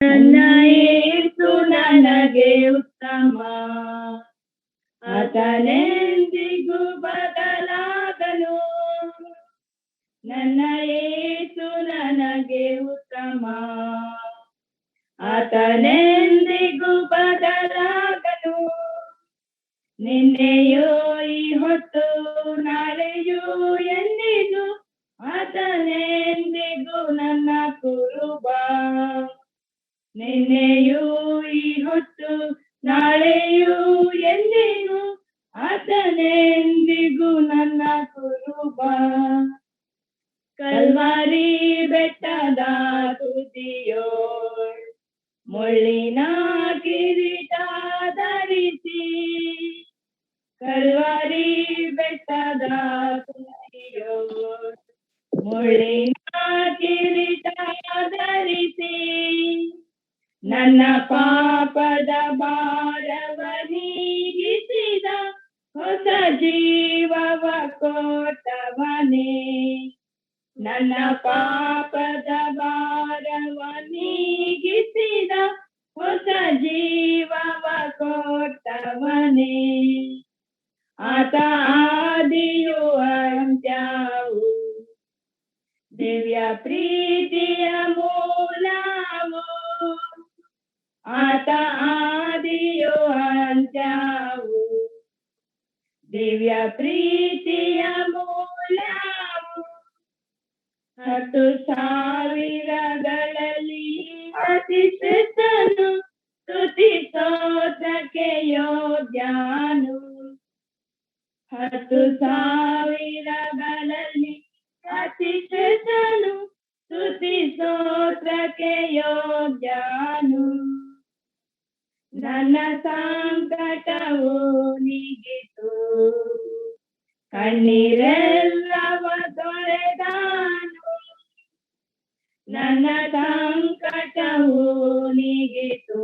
ನನ್ನ ಯೇಸು ನನಗೆ ಉತ್ತಮ, ಆತನೆಂದಿಗೂ ಬದಲಾಗನು. ನನ್ನ ಯೇಸು ನನಗೆ ಉತ್ತಮ, ಆತನೆಂದಿಗೂ ಬದಲಾಗನು. ನಿನ್ನೆಯೋ ಈ ಹೊತ್ತು ನಾಳೆಯೂ ಎಂದಿಗೂ ಆತನೆಂದಿಗೂ ನನ್ನ ಕುರುಬ. ನಿನ್ನೆಯೂ ಈ ಹೊತ್ತು ನಾಳೆಯೂ ಎಂದಿಗೂ ಆತನೆಂದಿಗೂ ನನ್ನ ಕುರುಬ. ಕಲ್ವಾರಿ ಬೆಟ್ಟದ ತುದಿಯೋ ಮುಳ್ಳಿನ ಕಿರೀಟ ಧರಿಸಿ, ಕಲ್ವಾರಿ ಬೆಟ್ಟದ ತುದಿಯೋ ಮುಳ್ಳಿನ ಕಿರೀಟ ಧರಿಸಿ, ನನ್ನ ಪಾಪದ ಭಾರವ ನೀಗಿಸಿದ ಹೊಸ ಜೀವವ ಕೊಟ್ಟವನೇ. ನನ್ನ ಪಾಪದ ಭಾರವ ನೀಗಿಸಿದ ಹೊಸ ಜೀವವ ಕೊಟ್ಟವನೇ. ಆತ ಆದಿಯು ಅಂತ್ಯವು, ದಿವ್ಯ ಪ್ರೀತಿಯ ಮೂಲವು. ಆತ ಆದಿಯು ಅಂತ್ಯವು, ದಿವ್ಯ ಪ್ರೀತಿಯ ಮೂಲವು. 10,000ಗಳಲ್ಲಿ ಅತಿ ಶ್ರೇಷ್ಠನು, ಸ್ತುತಿ ಸ್ತೋತ್ರಕ್ಕೆ ಯೋಗ್ಯನು. 10,000ಗಳಲ್ಲಿ ಅತಿ ಶ್ರೇಷ್ಠನು, ಸ್ತುತಿ ಸ್ತೋತ್ರಕ್ಕೆ ಯೋಗ್ಯನು. ನನ್ನ ಸಂಕಟವು ನೀಗಿತು, ಕಣ್ಣೀರೆಲ್ಲವ ತೊಳೆದಾನು. ನನ್ನ ಸಂಕಟವು ನೀಗಿತು,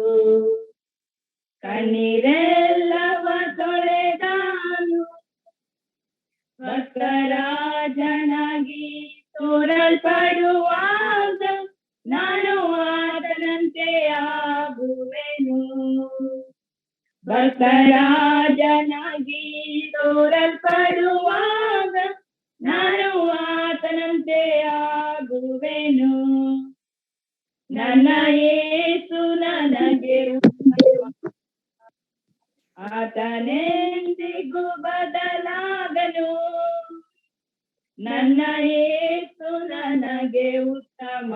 ಕಣ್ಣೀರೆಲ್ಲವ ತೊಳೆದಾನು. ಭಕ್ತರಾಜನಾಗಿ ತೋರಲ್ಪಡುವಾಗ ನಾನು ಆತನಂತೆ ಆಗುವೆನು. ಭಕ್ತರಾಜನಾಗಿ ತೋರಲ್ಪಡುವಾಗ ನಾನು ಆತನಂತೆ ಆಗುವೆನು. ನನ್ನ ಯೇಸು ನನಗೆ ಆತನೆಂದಿಗೂ ಬದಲಾಗನು. ನನ್ನ ಯೇಸು ನನಗೆ ಉತ್ತಮ,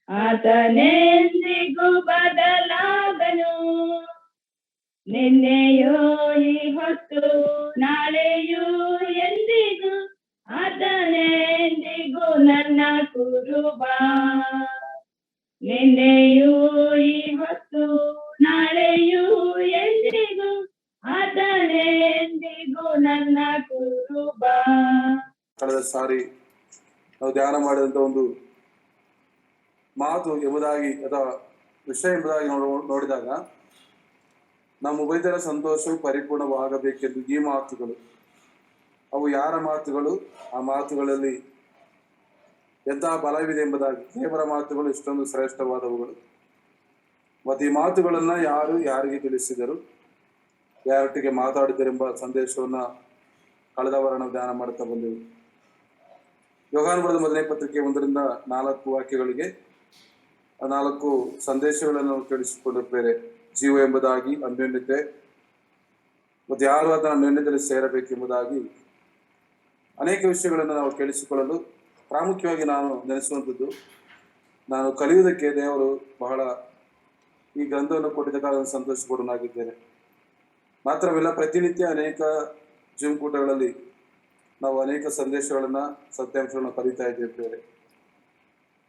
ಆತನೆಂದಿಗೂ ಬದಲಾಗನು. ನಿನ್ನೆಯೋ ಈ ಹೊತ್ತು ನಾಳೆಯೂ ಎಂದಿಗೂ ಆತನೆಂದಿಗೂ ನನ್ನ ಕುರುಬ. ನಿನ್ನೆಯೂ ಈ ಹೊತ್ತು ನಾಳೆಯೂ ಎಂದಿಗೂ ಆತನೆಂದಿಗೂ ನನ್ನ ಕುರುಬ. ಕಳೆದ ಸಾರಿ ನಾವು ಧ್ಯಾನ ಮಾಡಿದಂತ ಒಂದು ಮಾತು ಎಂಬುದಾಗಿ ಅಥವಾ ವಿಷಯ ಎಂಬುದಾಗಿ ನೋಡಿದಾಗ, ನಮ್ಮ ಉಭಯತರ ಸಂತೋಷವು ಪರಿಪೂರ್ಣವಾಗಬೇಕೆಂದು ಈ ಮಾತುಗಳು, ಅವು ಯಾರ ಮಾತುಗಳು? ಆ ಮಾತುಗಳಲ್ಲಿ ಎಂತಹ ಬಲವಿದೆ ಎಂಬುದಾಗಿ. ದೇವರ ಮಾತುಗಳು ಇಷ್ಟೊಂದು ಶ್ರೇಷ್ಠವಾದವುಗಳು. ಮತ್ತು ಈ ಮಾತುಗಳನ್ನ ಯಾರು ಯಾರಿಗೆ ತಿಳಿಸಿದರು, ಯಾರೊಟ್ಟಿಗೆ ಮಾತಾಡಿದರೆಂಬ ಸಂದೇಶವನ್ನ ಕಳೆದ ವಾರ ನಾವು ಧ್ಯಾನ ಮಾಡುತ್ತಾ ಬಂದೆವು. ಯೋಹಾನ ಬರೆದ ಮೊದಲನೇ ಪತ್ರಿಕೆ 1-4 ವಾಕ್ಯಗಳಿಗೆ 4 ಸಂದೇಶಗಳನ್ನು ನಾವು ಕೇಳಿಸಿಕೊಂಡಿರುತ್ತೇವೆ. ಜೀವ ಎಂಬುದಾಗಿ, ಅನ್ಯೋನ್ಯತೆ, ಮತ್ತು ಯಾರು ಅದನ್ನು ಅನ್ಯೋನ್ಯತೆಯಲ್ಲಿ ಸೇರಬೇಕೆಂಬುದಾಗಿ ಅನೇಕ ವಿಷಯಗಳನ್ನು ನಾವು ಕೇಳಿಸಿಕೊಳ್ಳಲು ಪ್ರಾಮುಖ್ಯವಾಗಿ ನಾನು ನೆನೆಸುವಂಥದ್ದು, ನಾನು ಕಲಿಯುವುದಕ್ಕೆ ದೇವರು ಬಹಳ ಈ ಗ್ರಂಥವನ್ನು ಕೊಟ್ಟಿದ್ದಕ್ಕಾಗಿ ಸಂತೋಷಪಡನಾಗಿದ್ದೇನೆ. ಮಾತ್ರವಲ್ಲ, ಪ್ರತಿನಿತ್ಯ ಅನೇಕ ಜೂಮ್ ಕೂಟಗಳಲ್ಲಿ ನಾವು ಅನೇಕ ಸಂದೇಶಗಳನ್ನು, ಸತ್ಯಾಂಶಗಳನ್ನು ಕಲಿತಾ ಇದ್ದೇವೆ.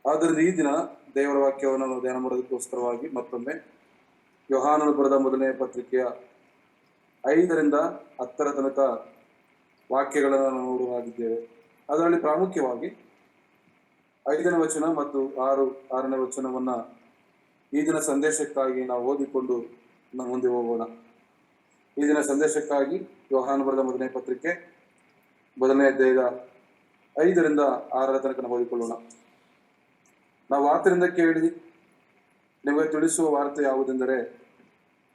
ಆದ್ದರಿಂದ ಈ ದಿನ ದೇವರ ವಾಕ್ಯವನ್ನು ನಾವು ಧ್ಯಾನ ಮಾಡೋದಕ್ಕೋಸ್ಕರವಾಗಿ ಮತ್ತೊಮ್ಮೆ ಯೋಹಾನನು ಬರೆದ ಮೊದಲನೇ ಪತ್ರಿಕೆಯ 5-10 ತನಕ ವಾಕ್ಯಗಳನ್ನು ನಾವು ನೋಡುವಾಗಿದ್ದೇವೆ. ಅದರಲ್ಲಿ ಪ್ರಾಮುಖ್ಯವಾಗಿ 5ನೇ ವಚನ ಮತ್ತು 6ನೇ ವಚನವನ್ನ ಈ ದಿನ ಸಂದೇಶಕ್ಕಾಗಿ ನಾವು ಓದಿಕೊಂಡು ನಾವು ಮುಂದೆ ಹೋಗೋಣ. ಈ ದಿನ ಸಂದೇಶಕ್ಕಾಗಿ ಯೋಹಾನ ಬರೆದ ಮೊದಲನೇ ಪತ್ರಿಕೆ 1ನೇ ಅಧ್ಯಾಯದ 5-6 ತನಕ ನಾವು ಓದಿಕೊಳ್ಳೋಣ. ನಾವು ಆತನಿಂದ ಕೇಳಿ ನಿಮಗೆ ತಿಳಿಸುವ ವಾರ್ತೆ ಯಾವುದೆಂದರೆ,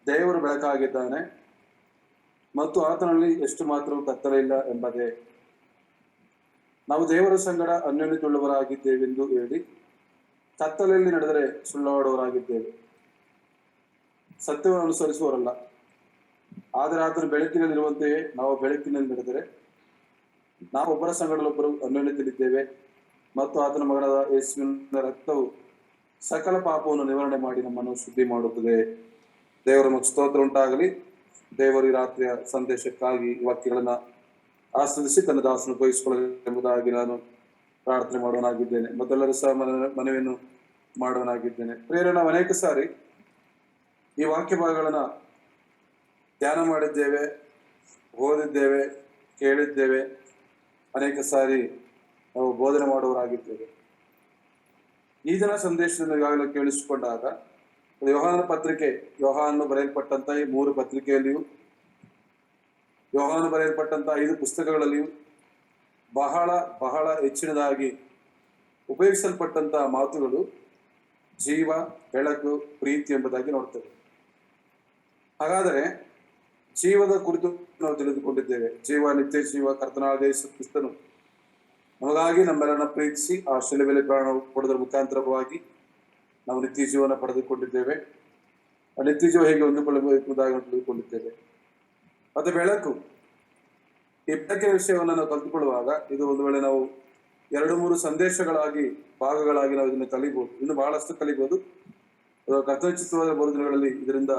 ದೇವರು ಬೆಳಕಾಗಿದ್ದಾನೆ ಮತ್ತು ಆತನಲ್ಲಿ ಎಷ್ಟು ಮಾತ್ರ ಕತ್ತಲೆ ಇಲ್ಲ ಎಂಬುದೇ. ನಾವು ದೇವರ ಸಂಗಡ ಅನ್ಯೋನ್ಯತೆಯುಳ್ಳವರಾಗಿದ್ದೇವೆಂದು ಹೇಳಿ ಕತ್ತಲೆಯಲ್ಲಿ ನಡೆದರೆ ಸುಳ್ಳಾಡುವವರಾಗಿದ್ದೇವೆ, ಸತ್ಯವನ್ನು ಅನುಸರಿಸುವವರಲ್ಲ. ಆದರೆ ಆತನು ಬೆಳಕಿನಲ್ಲಿರುವಂತೆಯೇ ನಾವು ಬೆಳಕಿನಲ್ಲಿ ನಡೆದರೆ ನಾವು ಒಬ್ಬರ ಸಂಗಡಲೊಬ್ಬರು ಅನ್ಯೋನ್ಯತೆಯಲ್ಲಿದ್ದೇವೆ ಮತ್ತು ಆತನ ಮಗನಾದ ಯೇಸುವಿನ ರಕ್ತವು ಸಕಲ ಪಾಪವನ್ನು ನಿವಾರಣೆ ಮಾಡಿ ನಮ್ಮನ್ನು ಶುದ್ಧಿ ಮಾಡುತ್ತದೆ. ದೇವರ ಮತ್ತು ಸ್ತೋತ್ರ ಉಂಟಾಗಲಿ. ದೇವರು ಈ ರಾತ್ರಿಯ ಸಂದೇಶಕ್ಕಾಗಿ ವಾಕ್ಯಗಳನ್ನ ಆಸ್ವಾದಿಸಿ ತನ್ನ ದಾಸನು ಉಪಯೋಗಿಸಿಕೊಳ್ಳುವುದಾಗಿ ನಾನು ಪ್ರಾರ್ಥನೆ ಮಾಡುವನಾಗಿದ್ದೇನೆ. ಮೊದಲೆಲ್ಲರೂ ಸಹ ಮನವಿಯನ್ನು ಮಾಡುವನಾಗಿದ್ದೇನೆ. ಪ್ರಿಯರೇ, ನಾವು ಅನೇಕ ಸಾರಿ ಈ ವಾಕ್ಯ ಭಾಗಗಳನ್ನ ಧ್ಯಾನ ಮಾಡಿದ್ದೇವೆ, ಓದಿದ್ದೇವೆ, ಕೇಳಿದ್ದೇವೆ. ಅನೇಕ ಸಾರಿ ನಾವು ಬೋಧನೆ ಮಾಡುವವರಾಗಿದ್ದೇವೆ. ಈ ದಿನ ಸಂದೇಶವನ್ನು ಈಗಾಗಲೇ ಕೇಳಿಸಿಕೊಂಡಾಗ ಯೋಹಾನನ ಪತ್ರಿಕೆ, ಯೋಹಾನನು ಬರೆಯಲ್ಪಟ್ಟಂತ ಈ 3 ಪತ್ರಿಕೆಯಲ್ಲಿಯೂ, ಯೋಹಾನನು ಬರೆಯಲ್ಪಟ್ಟಂತ 5 ಪುಸ್ತಕಗಳಲ್ಲಿಯೂ ಬಹಳ ಬಹಳ ಹೆಚ್ಚಿನದಾಗಿ ಉಪಯೋಗಿಸಲ್ಪಟ್ಟಂತ ಮಾತುಗಳು ಜೀವ, ಬೆಳಕು, ಪ್ರೀತಿ ಎಂಬುದಾಗಿ ನೋಡ್ತೇವೆ. ಹಾಗಾದರೆ ಜೀವದ ಕುರಿತು ನಾವು ತಿಳಿದುಕೊಂಡಿದ್ದೇವೆ. ಜೀವ, ನಿತ್ಯ ಜೀವ, ಕರ್ತನಾದ ಯೇಸು ಕ್ರಿಸ್ತನು ನಮಗಾಗಿ ನಮ್ಮೆಲ್ಲರನ್ನ ಪ್ರೀತಿಸಿ ಆ ಶಿಲುಬೆಯಲ್ಲಿ ಪ್ರಾಣ ಕೊಡುವುದರ ಮುಖಾಂತರವಾಗಿ ನಾವು ನಿತ್ಯ ಜೀವನ ಪಡೆದುಕೊಂಡಿದ್ದೇವೆ. ಆ ನಿತ್ಯ ಜೀವ ಹೇಗೆ ಹೊಂದಿಕೊಳ್ಳಬಹುದಾಗಿ ತಿಳಿದುಕೊಂಡಿದ್ದೇವೆ. ಮತ್ತೆ ಬೆಳಕು, ಈ ಬೆಳಕಿನ ವಿಷಯವನ್ನು ನಾವು ಕಲಿತುಕೊಳ್ಳುವಾಗ ಇದು ಒಂದು ವೇಳೆ ನಾವು 2-3 ಸಂದೇಶಗಳಾಗಿ ಭಾಗಗಳಾಗಿ ನಾವು ಇದನ್ನು ಕಲಿಬಹುದು. ಇನ್ನು ಬಹಳಷ್ಟು ಕಲಿಬಹುದು. ಕರ್ತನಿಚಿತವಾದ 3 ದಿನಗಳಲ್ಲಿ ಇದರಿಂದ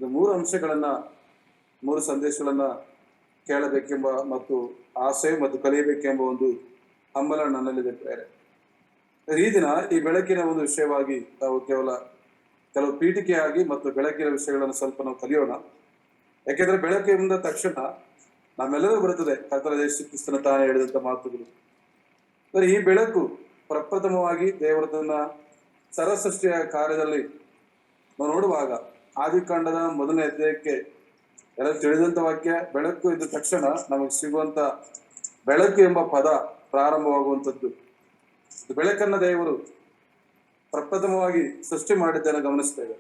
3 ಅಂಶಗಳನ್ನ, 3 ಸಂದೇಶಗಳನ್ನ ಕೇಳಬೇಕೆಂಬ ಮತ್ತು ಆಸೆ ಮತ್ತು ಕಲಿಯಬೇಕೆಂಬ ಒಂದು ಹಂಬಲ ನನ್ನಲ್ಲಿದೆ. ಈ ದಿನ ಈ ಬೆಳಕಿನ ಒಂದು ವಿಷಯವಾಗಿ ನಾವು ಕೆಲವು ಪೀಠಿಕೆಯಾಗಿ ಮತ್ತು ಬೆಳಕಿನ ವಿಷಯಗಳನ್ನು ಸ್ವಲ್ಪ ನಾವು ಕಲಿಯೋಣ. ಯಾಕೆಂದ್ರೆ ಬೆಳಕು ಎಂದ ತಕ್ಷಣ ನಮ್ಮೆಲ್ಲರೂ ಬರುತ್ತದೆ ಕರ್ತನಾದ ಯೇಸು ಕ್ರಿಸ್ತನ ತಾನೇ ಹೇಳಿದಂತ ಮಾತುಗಳು. ಈ ಬೆಳಕು ಪ್ರಪ್ರಥಮವಾಗಿ ದೇವರ ತನ್ನ ಸರ್ವಸೃಷ್ಟಿಯ ಕಾರ್ಯದಲ್ಲಿ ನಾವು ನೋಡುವಾಗ ಆದಿಕಾಂಡದ 1ನೇ ಅಧ್ಯಾಯಕ್ಕೆ ಎಲ್ಲ ತಿಳಿದಂತ ವಾಕ್ಯ, ಬೆಳಕು ಇದ್ದ ತಕ್ಷಣ ನಮಗೆ ಸಿಗುವಂತ ಬೆಳಕು ಎಂಬ ಪದ ಪ್ರಾರಂಭವಾಗುವಂಥದ್ದು. ಬೆಳಕನ್ನ ದೇವರು ಪ್ರಪ್ರಥಮವಾಗಿ ಸೃಷ್ಟಿ ಮಾಡಿದ್ದನ್ನು ಗಮನಿಸ್ತೇವೆ.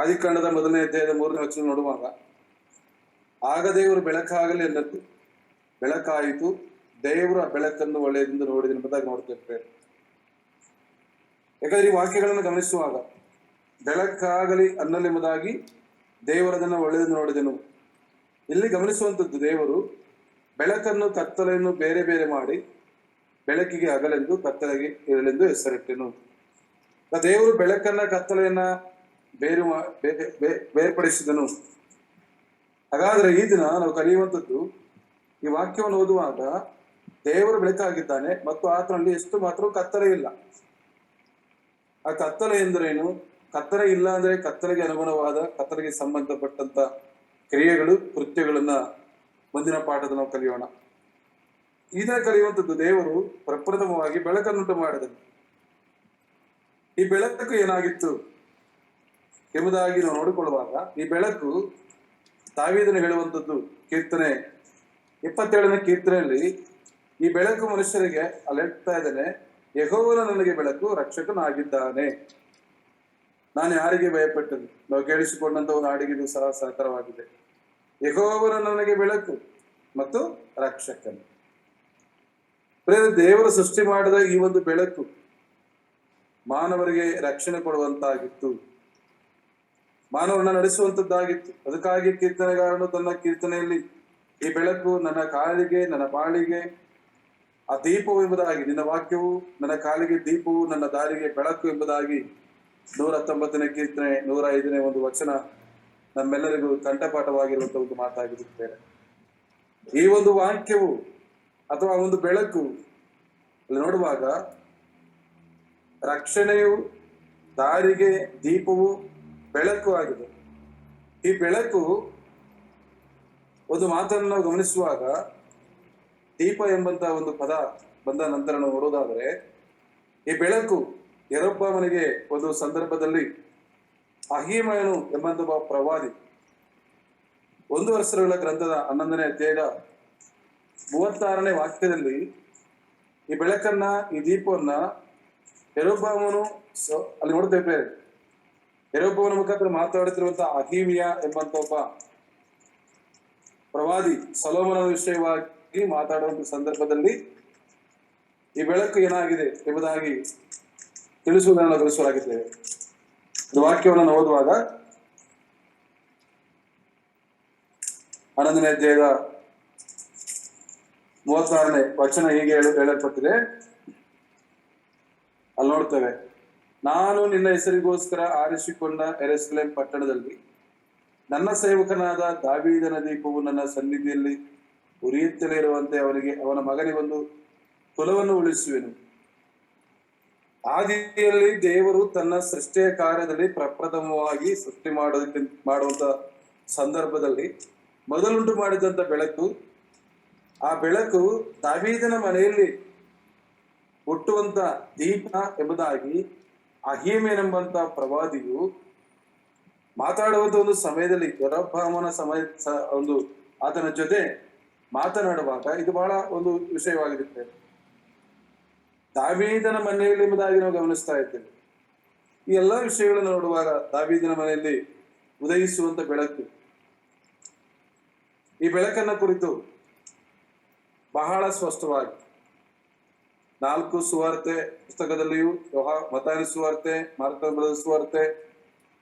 ಆದಿಕಾಂಡದ 1ನೇ ಅಧ್ಯಾಯದ 3ನೇ ವಚನ ನೋಡುವಾಗ, ಆಗ ದೇವರು ಬೆಳಕಾಗಲಿ ಎಂದದ್ದು, ಬೆಳಕಾಯಿತು, ದೇವರ ಬೆಳಕನ್ನು ಒಳ್ಳೆಯದೆಂದು ನೋಡಿದ ಎಂಬುದಾಗಿ ನೋಡ್ತೇವೆ. ಯಾಕಂದ್ರೆ ಈ ವಾಕ್ಯಗಳನ್ನು ಗಮನಿಸುವಾಗ ಬೆಳಕಾಗಲಿ ಅನ್ನಲೆಂಬುದಾಗಿ ದೇವರದನ್ನು ಒಳ್ಳೆಯದನ್ನು ನೋಡಿದೆನು. ಇಲ್ಲಿ ಗಮನಿಸುವಂಥದ್ದು, ದೇವರು ಬೆಳಕನ್ನು ಕತ್ತಲೆಯನ್ನು ಬೇರೆ ಬೇರೆ ಮಾಡಿ ಬೆಳಕಿಗೆ ಹಗಲೆಂದು ಕತ್ತಲೆಗೆ ಇರಲೆಂದು ಹೆಸರಿಟ್ಟೆನು. ದೇವರು ಬೆಳಕನ್ನ ಕತ್ತಲೆಯನ್ನ ಬೇರ್ಪಡಿಸಿದನು. ಹಾಗಾದ್ರೆ ಈ ದಿನ ನಾವು ಕಲಿಯುವಂಥದ್ದು, ಈ ವಾಕ್ಯವನ್ನು ಓದುವಾಗ ದೇವರು ಬೆಳಕಾಗಿದ್ದಾನೆ ಮತ್ತು ಆತನಲ್ಲಿ ಎಷ್ಟು ಮಾತ್ರ ಕತ್ತಲೆ ಇಲ್ಲ. ಆ ಕತ್ತಲೆ ಎಂದರೇನು? ಕತ್ತಲೆ ಇಲ್ಲ ಅಂದ್ರೆ ಕತ್ತಲೆಗೆ ಅನುಗುಣವಾದ, ಕತ್ತಲೆಗೆ ಸಂಬಂಧಪಟ್ಟಂತ ಕ್ರಿಯೆಗಳು, ಕೃತ್ಯಗಳನ್ನ ಮುಂದಿನ ಪಾಠದ ನಾವು ಕಲಿಯೋಣ. ಇದನ್ನ ಕಲಿಯುವಂಥದ್ದು, ದೇವರು ಪ್ರಪ್ರಥಮವಾಗಿ ಬೆಳಕನ್ನುಂಟು ಮಾಡಿದನು. ಈ ಬೆಳಕು ಏನಾಗಿತ್ತು ಎಂಬುದಾಗಿ ನಾವು ನೋಡಿಕೊಳ್ಳುವಾಗ, ಈ ಬೆಳಕು ದಾವೀದನು ಹೇಳುವಂಥದ್ದು ಕೀರ್ತನೆ 27ನೇ ಕೀರ್ತನೆಯಲ್ಲಿ, ಈ ಬೆಳಕು ಮನುಷ್ಯರಿಗೆ ಅಲ್ಲಿ ಹೇಳ್ತಾ ಇದ್ದಾನೆ, ಯೆಹೋವನು ನನಗೆ ಬೆಳಕು, ರಕ್ಷಕನಾಗಿದ್ದಾನೆ, ನಾನು ಯಾರಿಗೆ ಭಯಪಟ್ಟನು. ನಾವು ಕೇಳಿಸಿಕೊಂಡಂತ ಒಂದು ಹಾಡಿಗೆ ಇದು ಸಹ ಸಹಕಾರವಾಗಿದೆ. ಯೆಹೋವನು ನನಗೆ ಬೆಳಕು ಮತ್ತು ರಕ್ಷಕನು. ದೇವರು ಸೃಷ್ಟಿ ಮಾಡಿದ ಈ ಒಂದು ಬೆಳಕು ಮಾನವರಿಗೆ ರಕ್ಷಣೆ ಕೊಡುವಂತಾಗಿತ್ತು, ಮಾನವರನ್ನ ನಡೆಸುವಂತದ್ದಾಗಿತ್ತು. ಅದಕ್ಕಾಗಿ ಕೀರ್ತನೆಗಾರನು ತನ್ನ ಕೀರ್ತನೆಯಲ್ಲಿ ಈ ಬೆಳಕು ನನ್ನ ಕಾಲಿಗೆ, ನನ್ನ ಬಾಳಿಗೆ ಆ ದೀಪವು ಎಂಬುದಾಗಿ, ನಿನ್ನ ವಾಕ್ಯವು ನನ್ನ ಕಾಲಿಗೆ ದೀಪವು, ನನ್ನ ದಾರಿಗೆ ಬೆಳಕು ಎಂಬುದಾಗಿ 119ನೇ ಕೀರ್ತನೆ 105ನೇ ಒಂದು ವಚನ ನಮ್ಮೆಲ್ಲರಿಗೂ ಕಂಠಪಾಠವಾಗಿರುವಂತ ಒಂದು ಮಾತಾಗಿರುತ್ತೇನೆ. ಈ ಒಂದು ವಾಕ್ಯವು ಅಥವಾ ಒಂದು ಬೆಳಕು ಅಲ್ಲಿ ನೋಡುವಾಗ ರಕ್ಷಣೆಯು, ದಾರಿಗೆ ದೀಪವು, ಬೆಳಕು ಆಗಿದೆ. ಈ ಬೆಳಕು ಒಂದು ಮಾತನ್ನು ನಾವು ಗಮನಿಸುವಾಗ, ದೀಪ ಎಂಬಂತ ಒಂದು ಪದ ಬಂದ ನಂತರ ನಾವು ನೋಡೋದಾದ್ರೆ, ಈ ಬೆಳಕು ಯರೊಬ್ಬಾಮನಿಗೆ ಒಂದು ಸಂದರ್ಭದಲ್ಲಿ ಅಹೀಮಯನು ಎಂಬಂತ ಪ್ರವಾದಿ 1 ವರ್ಷಗಳ ಗ್ರಂಥದ 11ನೇ ಅಧ್ಯಾಯದ 36ನೇ ವಾಕ್ಯದಲ್ಲಿ ಈ ಬೆಳಕನ್ನ, ಈ ದೀಪವನ್ನ ಯರೊಬ್ಬಾಮನು ಸೊ ಅಲ್ಲಿ ನೋಡ್ತೇವೆ ಯೆರೊಬ್ಬಾಮನ ಮುಖಾಂತರ ಮಾತಾಡುತ್ತಿರುವಂತಹ ಅಹೀಮಿಯ ಎಂಬಂತ ಒಬ್ಬ ಪ್ರವಾದಿ ಸೊಲೊಮೋನನ ವಿಷಯವಾಗಿ ಮಾತಾಡುವಂತ ಸಂದರ್ಭದಲ್ಲಿ ಈ ಬೆಳಕು ಏನಾಗಿದೆ ಎಂಬುದಾಗಿ ತಿಳಿಸುವುದನ್ನು ಗಮನಿಸಲಾಗಿದ್ದೇವೆ. ವಾಕ್ಯವನ್ನು ಓದುವಾಗ 11ನೇ ಅಧ್ಯಾಯದ 36ನೇ ವಚನ ಹೀಗೆ ಹೇಳಲ್ಪಟ್ಟಿದೆ. ಅಲ್ಲಿ ನೋಡ್ತೇವೆ, ನಾನು ನಿನ್ನ ಹೆಸರಿಗೋಸ್ಕರ ಆರಿಸಿಕೊಂಡ ಯೆರೂಸಲೇಮ್ ಪಟ್ಟಣದಲ್ಲಿ ನನ್ನ ಸೇವಕನಾದ ದಾವೀದನ ದೀಪವು ನನ್ನ ಸನ್ನಿಧಿಯಲ್ಲಿ ಉರಿಯುತ್ತಲೇ ಇರುವಂತೆ ಅವನಿಗೆ ಅವನ ಮಗನಿಗೊಂದು ಕುಲವನ್ನು ಉಳಿಸುವೆನು. ಆದಿಯಲ್ಲಿ ದೇವರು ತನ್ನ ಸೃಷ್ಟಿಯ ಕಾರ್ಯದಲ್ಲಿ ಪ್ರಪ್ರಥಮವಾಗಿ ಸೃಷ್ಟಿ ಮಾಡುವಂತ ಸಂದರ್ಭದಲ್ಲಿ ಮೊದಲುಂಟು ಮಾಡಿದಂತ ಬೆಳಕು, ಆ ಬೆಳಕು ದಾವೀದನ ಮನೆಯಲ್ಲಿ ಹುಟ್ಟುವಂತ ದೀಪ ಎಂಬುದಾಗಿ ಅಹೀಮೇನೆಂಬಂತ ಪ್ರವಾದಿಯು ಮಾತಾಡುವಂತ ಒಂದು ಸಮಯದಲ್ಲಿ ಯೆರೊಬ್ಬಾಮನ ಒಂದು ಆತನ ಜೊತೆ ಮಾತನಾಡುವಾಗ ಇದು ಬಹಳ ಒಂದು ವಿಷಯವಾಗಿರುತ್ತೆ. ದಾವೀದನ ಮನೆಯಲ್ಲಿ ಎಂಬುದಾಗಿ ನಾವು ಗಮನಿಸ್ತಾ ಇದ್ದೇವೆ. ಈ ಎಲ್ಲಾ ವಿಷಯಗಳನ್ನು ನೋಡುವಾಗ ದಾವೀದನ ಮನೆಯಲ್ಲಿ ಉದಯಿಸುವಂತ ಬೆಳಕು, ಈ ಬೆಳಕನ್ನ ಕುರಿತು ಬಹಳ ಸ್ಪಷ್ಟವಾಗಿ 4 ಸುವಾರ್ತೆ ಪುಸ್ತಕದಲ್ಲಿಯೂ ಮತ್ತಾಯನ ಸುವಾರ್ತೆ, ಮಾರ್ಕನ ಬರೆದ ಸುವಾರ್ತೆ,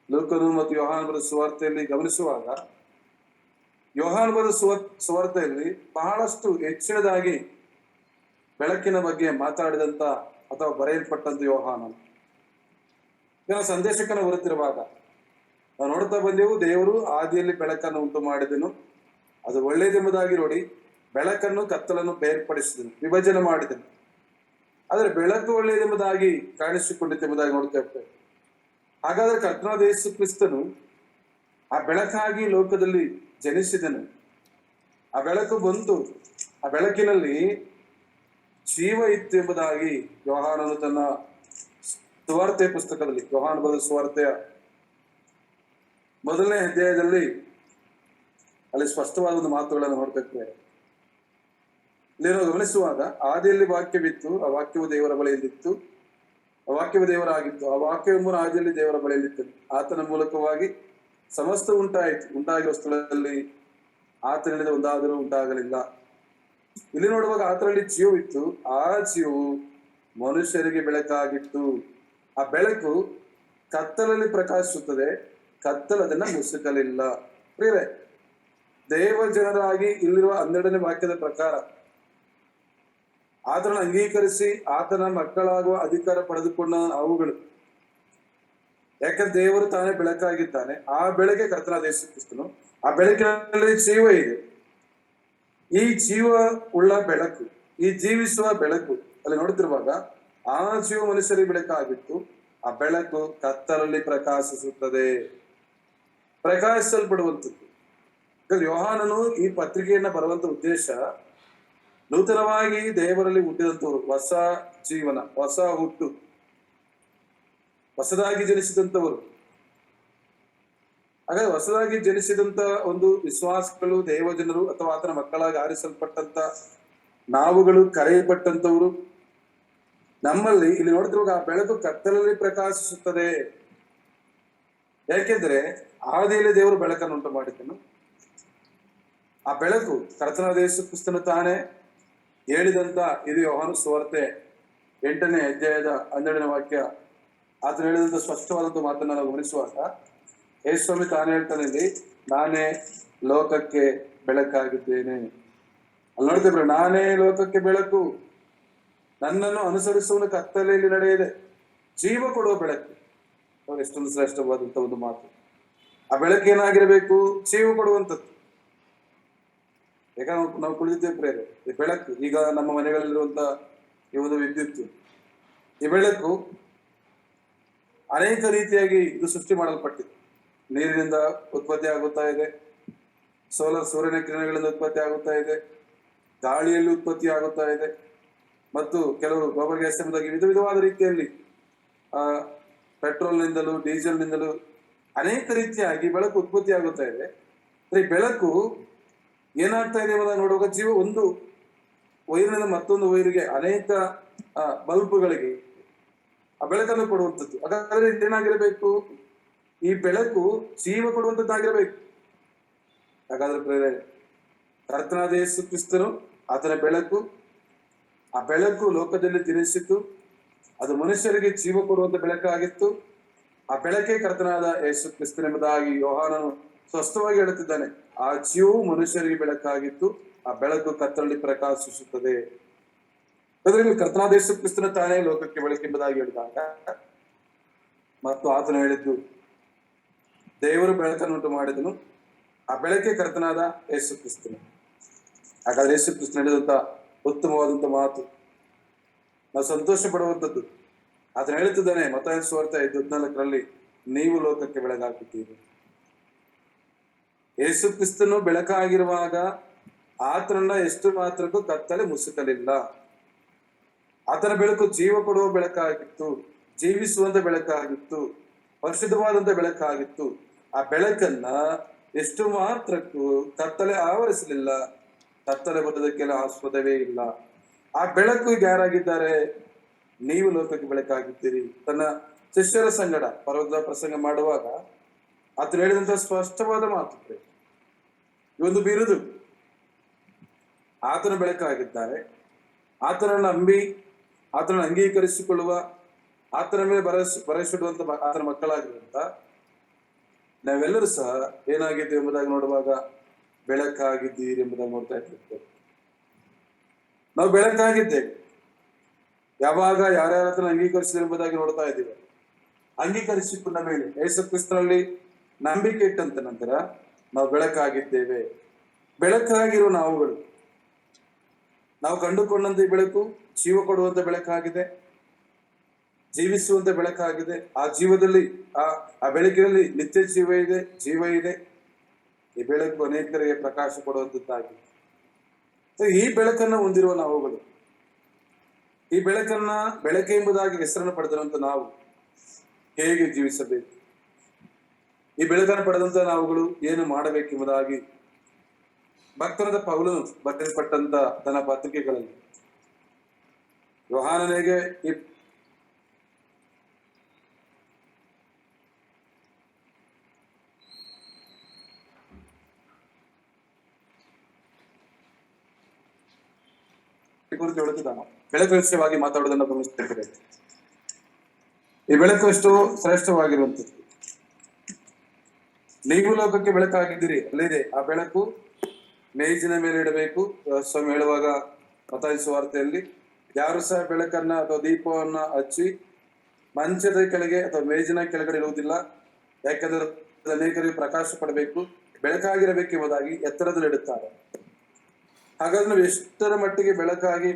ಲೂಕನು ಮತ್ತು ಯೋಹಾನ ಬರೆದ ಸುವಾರ್ತೆಯಲ್ಲಿ ಗಮನಿಸುವಾಗ ಯೋಹಾನ ಬರೆದ ಸುವಾರ್ತೆಯಲ್ಲಿ ಬಹಳಷ್ಟು ಹೆಚ್ಚಿನದಾಗಿ ಬೆಳಕಿನ ಬಗ್ಗೆ ಮಾತಾಡಿದಂತ ಅಥವಾ ಬರೆಯಲ್ಪಟ್ಟಂತ ಯೋಹಾನ. ಇದರ ಸಂದೇಶಕನ ಹೊರತಿರುವಾಗ ನಾವು ನೋಡ್ತಾ ಬಂದೆವು, ದೇವರು ಆದಿಯಲ್ಲಿ ಬೆಳಕನ್ನು ಉಂಟು ಮಾಡಿದನು, ಅದು ಒಳ್ಳೆಯದೆಂಬುದಾಗಿ ನೋಡಿ ಬೆಳಕನ್ನು ಕತ್ತಲನ್ನು ಬೇರ್ಪಡಿಸಿದನು, ವಿಭಜನೆ ಮಾಡಿದನು. ಆದರೆ ಬೆಳಕು ಒಳ್ಳೆಯದೆಂಬುದಾಗಿ ಕಾಣಿಸಿಕೊಂಡಿದ್ದೆಂಬುದಾಗಿ ನೋಡ್ತೇವೆ. ಹಾಗಾದ್ರೆ ಕರ್ತನಾದ ಯೇಸು ಕ್ರಿಸ್ತನು ಆ ಬೆಳಕಾಗಿ ಲೋಕದಲ್ಲಿ ಜನಿಸಿದನು. ಆ ಬೆಳಕು ಬಂದು ಆ ಬೆಳಕಿನಲ್ಲಿ ಜೀವ ಇತ್ತು ಎಂಬುದಾಗಿ ಯೋಹಾನನು ತನ್ನ ಸುವಾರ್ತೆ ಪುಸ್ತಕದಲ್ಲಿ, ಯೋಹಾನ ಬರೆದ ಸುವಾರ್ತೆಯ 1ನೇ ಅಧ್ಯಾಯದಲ್ಲಿ ಅಲ್ಲಿ ಸ್ಪಷ್ಟವಾದ ಒಂದು ಮಾತುಗಳನ್ನು ನೋಡ್ತೇವೆ. ಇಲ್ಲಿ ನಾವು ಗಮನಿಸುವಾಗ ಆದಿಯಲ್ಲಿ ವಾಕ್ಯವಿತ್ತು, ಆ ವಾಕ್ಯವು ದೇವರ ಬಳಿಯಲ್ಲಿತ್ತು, ಆ ವಾಕ್ಯವು ದೇವರಾಗಿತ್ತು, ಆ ವಾಕ್ಯವೆಂಬುದು ಆದಿಯಲ್ಲಿ ದೇವರ ಬಳಿಯಲ್ಲಿತ್ತು, ಆತನ ಮೂಲಕವಾಗಿ ಸಮಸ್ತ ಉಂಟಾಯಿತು, ಉಂಟಾಗಿರುವ ಸ್ಥಳದಲ್ಲಿ ಆತನಿಂದ ಒಂದಾದರೂ ಉಂಟಾಗಲಿಲ್ಲ. ಇಲ್ಲಿ ನೋಡುವಾಗ ಆತನಲ್ಲಿ ಜೀವವಿತ್ತು, ಆ ಜೀವವು ಮನುಷ್ಯರಿಗೆ ಬೆಳಕಾಗಿತ್ತು. ಆ ಬೆಳಕು ಕತ್ತಲಲ್ಲಿ ಪ್ರಕಾಶಿಸುತ್ತದೆ, ಕತ್ತಲು ಅದನ್ನ ಮುಸುಕಲಿಲ್ಲ. ಪ್ರಿಯರೇ, ದೇವ ಜನರಾಗಿ ಇಲ್ಲಿರುವ 12ನೇ ವಾಕ್ಯದ ಪ್ರಕಾರ ಆತನನ್ನು ಅಂಗೀಕರಿಸಿ ಆತನ ಮಕ್ಕಳಾಗುವ ಅಧಿಕಾರ ಪಡೆದುಕೊಂಡ ಅವುಗಳು, ಯಾಕಂದ್ರೆ ದೇವರು ತಾನೇ ಬೆಳಕಾಗಿದ್ದಾನೆ, ಆ ಬೆಳಗ್ಗೆ ಕರ್ತನಾದ ಯೇಸು ಕ್ರಿಸ್ತನು, ಆ ಬೆಳಕಿನಲ್ಲಿ ಜೀವ ಇದೆ. ಈ ಜೀವ ಉಳ್ಳ ಬೆಳಕು, ಈ ಜೀವಿಸುವ ಬೆಳಕು ಅಲ್ಲಿ ನೋಡುತ್ತಿರುವಾಗ ಆ ಜೀವ ಮನುಷ್ಯರಿಗೆ ಬೆಳಕಾಗಿತ್ತು. ಆ ಬೆಳಕು ಕತ್ತಲಲ್ಲಿ ಪ್ರಕಾಶಿಸುತ್ತದೆ, ಪ್ರಕಾಶಿಸಲ್ಪಡುವಂಥದ್ದು. ಯೋಹಾನನು ಈ ಪತ್ರಿಕೆಯನ್ನ ಬರುವಂತ ಉದ್ದೇಶ, ನೂತನವಾಗಿ ದೇವರಲ್ಲಿ ಹುಟ್ಟಿದಂಥವ್ರು, ಹೊಸ ಜೀವನ, ಹೊಸ ಹುಟ್ಟು, ಹೊಸದಾಗಿ ಜನಿಸಿದಂಥವರು. ಹಾಗಾದ್ರೆ ಹೊಸದಾಗಿ ಜನಿಸಿದಂತ ಒಂದು ವಿಶ್ವಾಸಗಳು, ದೇವಜನರು ಅಥವಾ ಆತನ ಮಕ್ಕಳಾಗಿ ಆರಿಸಲ್ಪಟ್ಟಂತ ನಾವುಗಳು, ಕರೆಯಲ್ಪಟ್ಟಂತವರು ನಮ್ಮಲ್ಲಿ ಇಲ್ಲಿ ನೋಡ್ತಿರುವಾಗ ಆ ಬೆಳಕು ಕತ್ತಲಲ್ಲಿ ಪ್ರಕಾಶಿಸುತ್ತದೆ. ಯಾಕೆಂದ್ರೆ ಆದಿಯಲ್ಲಿ ದೇವರು ಬೆಳಕನ್ನು ಉಂಟು ಮಾಡಿದ್ದನು. ಆ ಬೆಳಕು ಕರ್ತನಾದ ಯೇಸು ಕ್ರಿಸ್ತನು ತಾನೇ ಹೇಳಿದಂತ, ಇದು ಯೋಹಾನ ಸುವಾರ್ತೆ 8ನೇ ಅಧ್ಯಾಯದ 12ನೇ ವಾಕ್ಯ, ಆತನು ಹೇಳಿದಂತ ಸ್ಪಷ್ಟವಾದಂತ ಮಾತನ್ನ ನಾವು ಗಮನಿಸುವಾಗ ಯೇಸುಸ್ವಾಮಿ ತಾನೇ ಹೇಳ್ತಾನೆ, ಇಲ್ಲಿ ನಾನೇ ಲೋಕಕ್ಕೆ ಬೆಳಕಾಗಿದ್ದೇನೆ. ಅಲ್ಲಿ ನೋಡ್ತೇವೆ, ನಾನೇ ಲೋಕಕ್ಕೆ ಬೆಳಕು, ನನ್ನನ್ನು ಅನುಸರಿಸುವ ಕತ್ತಲೆಯಲ್ಲಿ ನಡೆಯದೆ ಜೀವ ಕೊಡುವ ಬೆಳಕು. ಅವ್ರು ಎಷ್ಟೊಂದು ಶ್ರೇಷ್ಠವಾದಂತ ಒಂದು ಮಾತು. ಆ ಬೆಳಕು ಏನಾಗಿರಬೇಕು? ಜೀವ ಕೊಡುವಂಥದ್ದು. ಯಾಕಂದ್ರೆ ನಾವು ಕುಳಿತಿದ್ದೇವೆ ಪ್ರೇರೆ, ಈ ಬೆಳಕು ಈಗ ನಮ್ಮ ಮನೆಗಳಲ್ಲಿರುವಂತ ಈ ಒಂದು ವಿದ್ಯುತ್, ಈ ಬೆಳಕು ಅನೇಕ ರೀತಿಯಾಗಿ ಇದು ಸೃಷ್ಟಿ ಮಾಡಲ್ಪಟ್ಟಿದೆ. ನೀರಿನಿಂದ ಉತ್ಪತ್ತಿ ಆಗುತ್ತಾ ಇದೆ, ಸೂರ್ಯನ ಕಿರಣಗಳಿಂದ ಉತ್ಪತ್ತಿ ಆಗುತ್ತಾ ಇದೆ, ಗಾಳಿಯಲ್ಲಿ ಉತ್ಪತ್ತಿ ಆಗುತ್ತಾ ಇದೆ, ಮತ್ತು ಕೆಲವರು ಗೋಬರ್ ಗ್ಯಾಸ್ ಎಂಬುದಾಗಿ ವಿಧ ವಿಧವಾದ ರೀತಿಯಲ್ಲಿ ಪೆಟ್ರೋಲ್ನಿಂದಲೂ ಡೀಸೆಲ್ನಿಂದಲೂ ಅನೇಕ ರೀತಿಯಾಗಿ ಬೆಳಕು ಉತ್ಪತ್ತಿ ಆಗುತ್ತಾ ಇದೆ. ಈ ಬೆಳಕು ಏನಾಗ್ತಾ ಇದೆ ಎಂಬುದನ್ನು ನೋಡುವಾಗ ಜೀವ ಒಂದು ವೈರಿನಿಂದ ಮತ್ತೊಂದು ವೈರಿಗೆ, ಅನೇಕ ಬಲ್ಬ್ಗಳಿಗೆ ಆ ಬೆಳಕನ್ನು ಕೊಡುವಂಥದ್ದು. ಹಾಗಾದ್ರೆ ಏನಾಗಿರಬೇಕು? ಈ ಬೆಳಕು ಜೀವ ಕೊಡುವಂಥದ್ದಾಗಿರಬೇಕು. ಹಾಗಾದ್ರೆ ಪ್ರೇರೆ, ಕರ್ತನಾದ ಯೇಸು ಕ್ರಿಸ್ತನು ಆತನ ಬೆಳಕು, ಆ ಬೆಳಕು ಲೋಕದಲ್ಲಿ ತಿರುಗಿಸಿತು, ಅದು ಮನುಷ್ಯರಿಗೆ ಜೀವ ಕೊಡುವಂತ ಬೆಳಕಾಗಿತ್ತು. ಆ ಬೆಳಕೇ ಕರ್ತನಾದ ಯೇಸು ಕ್ರಿಸ್ತನೆಂಬುದಾಗಿ ಯೋಹಾನನು ಸ್ಪಷ್ಟವಾಗಿ ಹೇಳುತ್ತಿದ್ದಾನೆ. ಆ ಜೀವವು ಮನುಷ್ಯರಿಗೆ ಬೆಳಕಾಗಿತ್ತು, ಆ ಬೆಳಕು ಕತ್ತಲಲ್ಲಿ ಪ್ರಕಾಶಿಸುತ್ತದೆ. ಅದರಲ್ಲಿ ಕರ್ತನಾದ ಯೇಸು ಕ್ರಿಸ್ತನ ತಾನೇ ಲೋಕಕ್ಕೆ ಬೆಳಕೆಂಬುದಾಗಿ ಹೇಳಿದಾಗ ಮತ್ತು ಆತನು ಹೇಳಿದ್ದು, ದೇವರು ಬೆಳಕನ್ನುಂಟು ಮಾಡಿದನು, ಆ ಬೆಳಕೆ ಕರ್ತನಾದ ಯೇಸು ಕ್ರಿಸ್ತನು. ಹಾಗಾದ್ರೆ ಯೇಸು ಕ್ರಿಸ್ತನು ಹೇಳಿದಂತ ಉತ್ತಮವಾದಂತ ಮಾತು, ನಾವು ಸಂತೋಷ ಪಡುವಂಥದ್ದು. ಆತನು ಹೇಳುತ್ತಿದ್ದಾನೆ ಮತ್ತಾಯ ಸುವಾರ್ತೆ 5:14 ನೀವು ಲೋಕಕ್ಕೆ ಬೆಳಗಾಗಿದ್ದೀರಿ. ಯೇಸು ಕ್ರಿಸ್ತನು ಬೆಳಕಾಗಿರುವಾಗ ಆತನನ್ನ ಎಷ್ಟು ಮಾತ್ರಕ್ಕೂ ಕತ್ತಲೆ ಮುಸುಕಲಿಲ್ಲ. ಆತನ ಬೆಳಕು ಜೀವ ಕೊಡುವ ಬೆಳಕಾಗಿತ್ತು, ಜೀವಿಸುವಂತ ಬೆಳಕಾಗಿತ್ತು, ಪರಿಶುದ್ಧವಾದಂತ ಬೆಳಕಾಗಿತ್ತು. ಆ ಬೆಳಕನ್ನ ಎಷ್ಟು ಮಾತ್ರಕ್ಕೂ ಕತ್ತಲೆ ಆವರಿಸಲಿಲ್ಲ. ಕತ್ತಲೆ ಬರೋದಕ್ಕೆಲ್ಲ ಆಸ್ಪದವೇ ಇಲ್ಲ. ಆ ಬೆಳಕು ಈಗ ಯಾರಾಗಿದ್ದಾರೆ? ನೀವು ಲೋಕಕ್ಕೆ ಬೆಳಕಾಗಿದ್ದೀರಿ. ತನ್ನ ಶಿಷ್ಯರ ಸಂಗಡ ಪರ್ವತ ಪ್ರಸಂಗ ಮಾಡುವಾಗ ಆತನು ಹೇಳಿದಂತ ಸ್ಪಷ್ಟವಾದ ಮಾತು, ಈ ಒಂದು ಬಿರುದು, ಆತನ ಬೆಳಕಾಗಿದ್ದಾರೆ. ಆತನನ್ನು ನಂಬಿ ಆತನನ್ನು ಅಂಗೀಕರಿಸಿಕೊಳ್ಳುವ, ಆತನ ಮೇಲೆ ಭರವಸೆಡುವಂತ ಆತನ ಮಕ್ಕಳಾಗಿರುವಂತ ನಾವೆಲ್ಲರೂ ಸಹ ಏನಾಗಿದ್ದೇವೆ ಎಂಬುದಾಗಿ ನೋಡುವಾಗ ಬೆಳಕಾಗಿದ್ದೀರಿ ಎಂಬುದಾಗಿ ನೋಡ್ತಾ ಇರ್ತೇವೆ. ನಾವು ಬೆಳಕಾಗಿದ್ದೇವೆ ಯಾವಾಗ ಯಾರ್ಯಾರ ಅಂಗೀಕರಿಸಿದ ಎಂಬುದಾಗಿ ನೋಡ್ತಾ ಇದ್ದೀವಿ. ಅಂಗೀಕರಿಸಿಕೊಂಡ ಮೇಲೆ ಯೇಸು ಕ್ರಿಸ್ತನಲ್ಲಿ ನಂಬಿಕೆ ಇಟ್ಟಂತ ನಂತರ ನಾವು ಬೆಳಕಾಗಿದ್ದೇವೆ. ಬೆಳಕಾಗಿರುವ ನಾವುಗಳು, ನಾವು ಕಂಡುಕೊಂಡಂತ ಬೆಳಕು ಜೀವ ಕೊಡುವಂತ ಬೆಳಕಾಗಿದೆ, ಜೀವಿಸುವಂತ ಬೆಳಕಾಗಿದೆ. ಆ ಜೀವದಲ್ಲಿ ಆ ಬೆಳಕಿನಲ್ಲಿ ನಿತ್ಯ ಜೀವ ಇದೆ. ಈ ಬೆಳಕು ಅನೇಕರಿಗೆ ಪ್ರಕಾಶ ಕೊಡುವಂತದ್ದಾಗಿದೆ. ಈ ಬೆಳಕನ್ನ ಹೊಂದಿರುವ ನಾವುಗಳು, ಈ ಬೆಳಕನ್ನ ಬೆಳಕೆ ಎಂಬುದಾಗಿ ಹೆಸರನ್ನು ಪಡೆದಿರುವಂತ ನಾವು ಹೇಗೆ ಜೀವಿಸಬೇಕು, ಈ ಬೆಳಕನ್ನು ಪಡೆದಂತ ನಾವುಗಳು ಏನು ಮಾಡಬೇಕೆಂಬುದಾಗಿ ಭಕ್ತನಾದ ಪೌಲನು ಬರೆಯಲ್ಪಟ್ಟಂತ ತನ್ನ ಪತ್ರಿಕೆಗಳಲ್ಲಿ ಯೋಹಾನನಿಗೆ ಈ ಕುರಿತು ಹೇಳುತ್ತಿದ್ದಾನೆ. ಬೆಳಕು ವಿಷಯವಾಗಿ ಮಾತಾಡುವುದನ್ನು ಗಮನಿಸುತ್ತಿದ್ದೇವೆ. ಈ ಬೆಳಕು ಎಷ್ಟು ಶ್ರೇಷ್ಠವಾಗಿರುವಂಥದ್ದು. ನೀವು ಲೋಕಕ್ಕೆ ಬೆಳಕಾಗಿದ್ದೀರಿ, ಅಲ್ಲಿದೆ ಆ ಬೆಳಕು ಮೇಜಿನ ಮೇಲೆ ಇಡಬೇಕು. ಸ್ವಾಮಿ ಹೇಳುವಾಗ ಮತ್ತಾಯ ಸುವಾರ್ತೆಯಲ್ಲಿ ಯಾರು ಸಹ ಬೆಳಕನ್ನ ಅಥವಾ ದೀಪವನ್ನ ಹಚ್ಚಿ ಮಂಚದ ಕೆಳಗೆ ಅಥವಾ ಮೇಜಿನ ಕೆಳಗಡೆ ಇರುವುದಿಲ್ಲ, ಯಾಕಂದ್ರೆ ಅನೇಕರಿಗೆ ಪ್ರಕಾಶ ಪಡಬೇಕು, ಬೆಳಕಾಗಿರಬೇಕೆಂಬುದಾಗಿ ಎತ್ತರದಲ್ಲಿ ಇಡುತ್ತಾರೆ. ಹಾಗಾದ್ರೆ ನಾವು ಎಷ್ಟರ ಮಟ್ಟಿಗೆ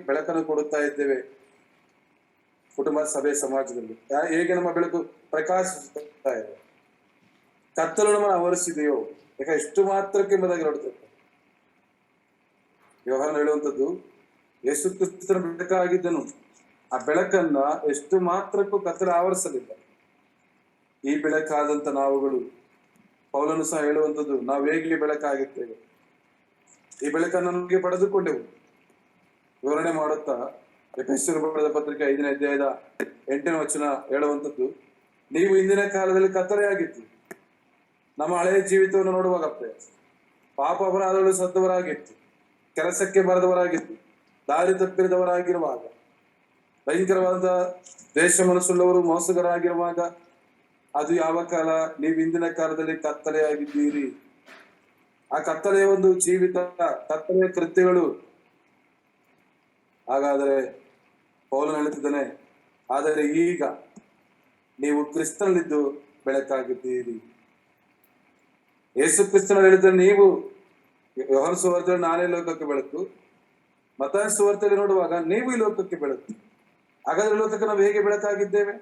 ಬೆಳಕನ್ನು ಕೊಡುತ್ತಾ ಇದ್ದೇವೆ ಕುಟುಂಬ, ಸಭೆ, ಸಮಾಜದಲ್ಲಿ? ಹೇಗೆ ನಮ್ಮ ಬೆಳಕು ಪ್ರಕಾಶಿಸುತ್ತಾ ಇದೆ? ಕತ್ತಲು ನಮ್ಮನ್ನು ಆವರಿಸಿದೆಯೋ? ಯಾಕೆ ಎಷ್ಟು ಮಾತ್ರಕ್ಕೆ ಎಂಬುದಾಗಿ ನೋಡ್ತೇವೆ. ಯೋಹಾನ ಹೇಳುವಂಥದ್ದು, ಯೇಸು ಕ್ರಿಸ್ತನ ಬೆಳಕಾಗಿದ್ದನು, ಆ ಬೆಳಕನ್ನ ಎಷ್ಟು ಮಾತ್ರಕ್ಕೂ ಕತ್ತಲೆ ಆವರಿಸಲಿಲ್ಲ. ಈ ಬೆಳಕಾದಂತ ನಾವುಗಳು, ಪೌಲನು ಸಹ ಹೇಳುವಂಥದ್ದು, ನಾವು ಹೇಗೆ ಬೆಳಕಾಗಿದ್ದೇವೆ? ಈ ಬೆಳಕನ್ನು ನಮಗೆ ಪಡೆದುಕೊಂಡೆವು. ವಿವರಣೆ ಮಾಡುತ್ತಾ ಎಫೆಸರು ಬರೆದ ಪತ್ರಿಕೆ 5ನೇ ಅಧ್ಯಾಯದ 8ನೇ ವಚನ ಹೇಳುವಂಥದ್ದು, ನೀವು ಇಂದಿನ ಕಾಲದಲ್ಲಿ ಕತ್ತಲೆಯಾಗಿತ್ತು. ನಮ್ಮ ಹಳೆಯ ಜೀವಿತವನ್ನು ನೋಡುವಾಗ ಪಾಪ ಅಪರಾಧಗಳು ಸತ್ತವರಾಗಿತ್ತು, ಕೆಲಸಕ್ಕೆ ಬರದವರಾಗಿತ್ತು, ದಾರಿ ತಪ್ಪಿರದವರಾಗಿರುವಾಗ, ಭಯಂಕರವಾದ ದೇಶ ಮನಸ್ಸುಳ್ಳವರು, ಮೋಸಗರಾಗಿರುವಾಗ, ಅದು ಯಾವ ಕಾಲ? ನೀವು ಇಂದಿನ ಕಾಲದಲ್ಲಿ ಕತ್ತಲೆಯಾಗಿದ್ದೀರಿ. ಆ ಕತ್ತಲೆಯ ಒಂದು ಜೀವಿತ, ಕತ್ತಲೆಯ ಕೃತ್ಯಗಳು. ಹಾಗಾದರೆ ಪೌಲನು ಹೇಳುತ್ತಿದ್ದಾನೆ, ಆದರೆ ಈಗ ನೀವು ಕ್ರಿಸ್ತನಲ್ಲಿದ್ದು ಬೆಳಕಾಗಿದ್ದೀರಿ. ಯೇಸು ಕ್ರಿಸ್ತನಲ್ಲಿ ಹೇಳಿದ್ರೆ ನೀವು ಯೋಹಾನ ಸುವಾರ್ತೆಯಲ್ಲಿ ನಾನೇ ಲೋಕಕ್ಕೆ ಬೆಳಕು, ಮತ್ತಾಯ ಸುವಾರ್ತೆಯಲ್ಲಿ ನೋಡುವಾಗ ನೀವು ಈ ಲೋಕಕ್ಕೆ ಬೆಳಕು. ಹಾಗಾದ್ರೆ ಲೋಕಕ್ಕೆ ನಾವು ಹೇಗೆ ಬೆಳಕಾಗಿದ್ದೇವೆ?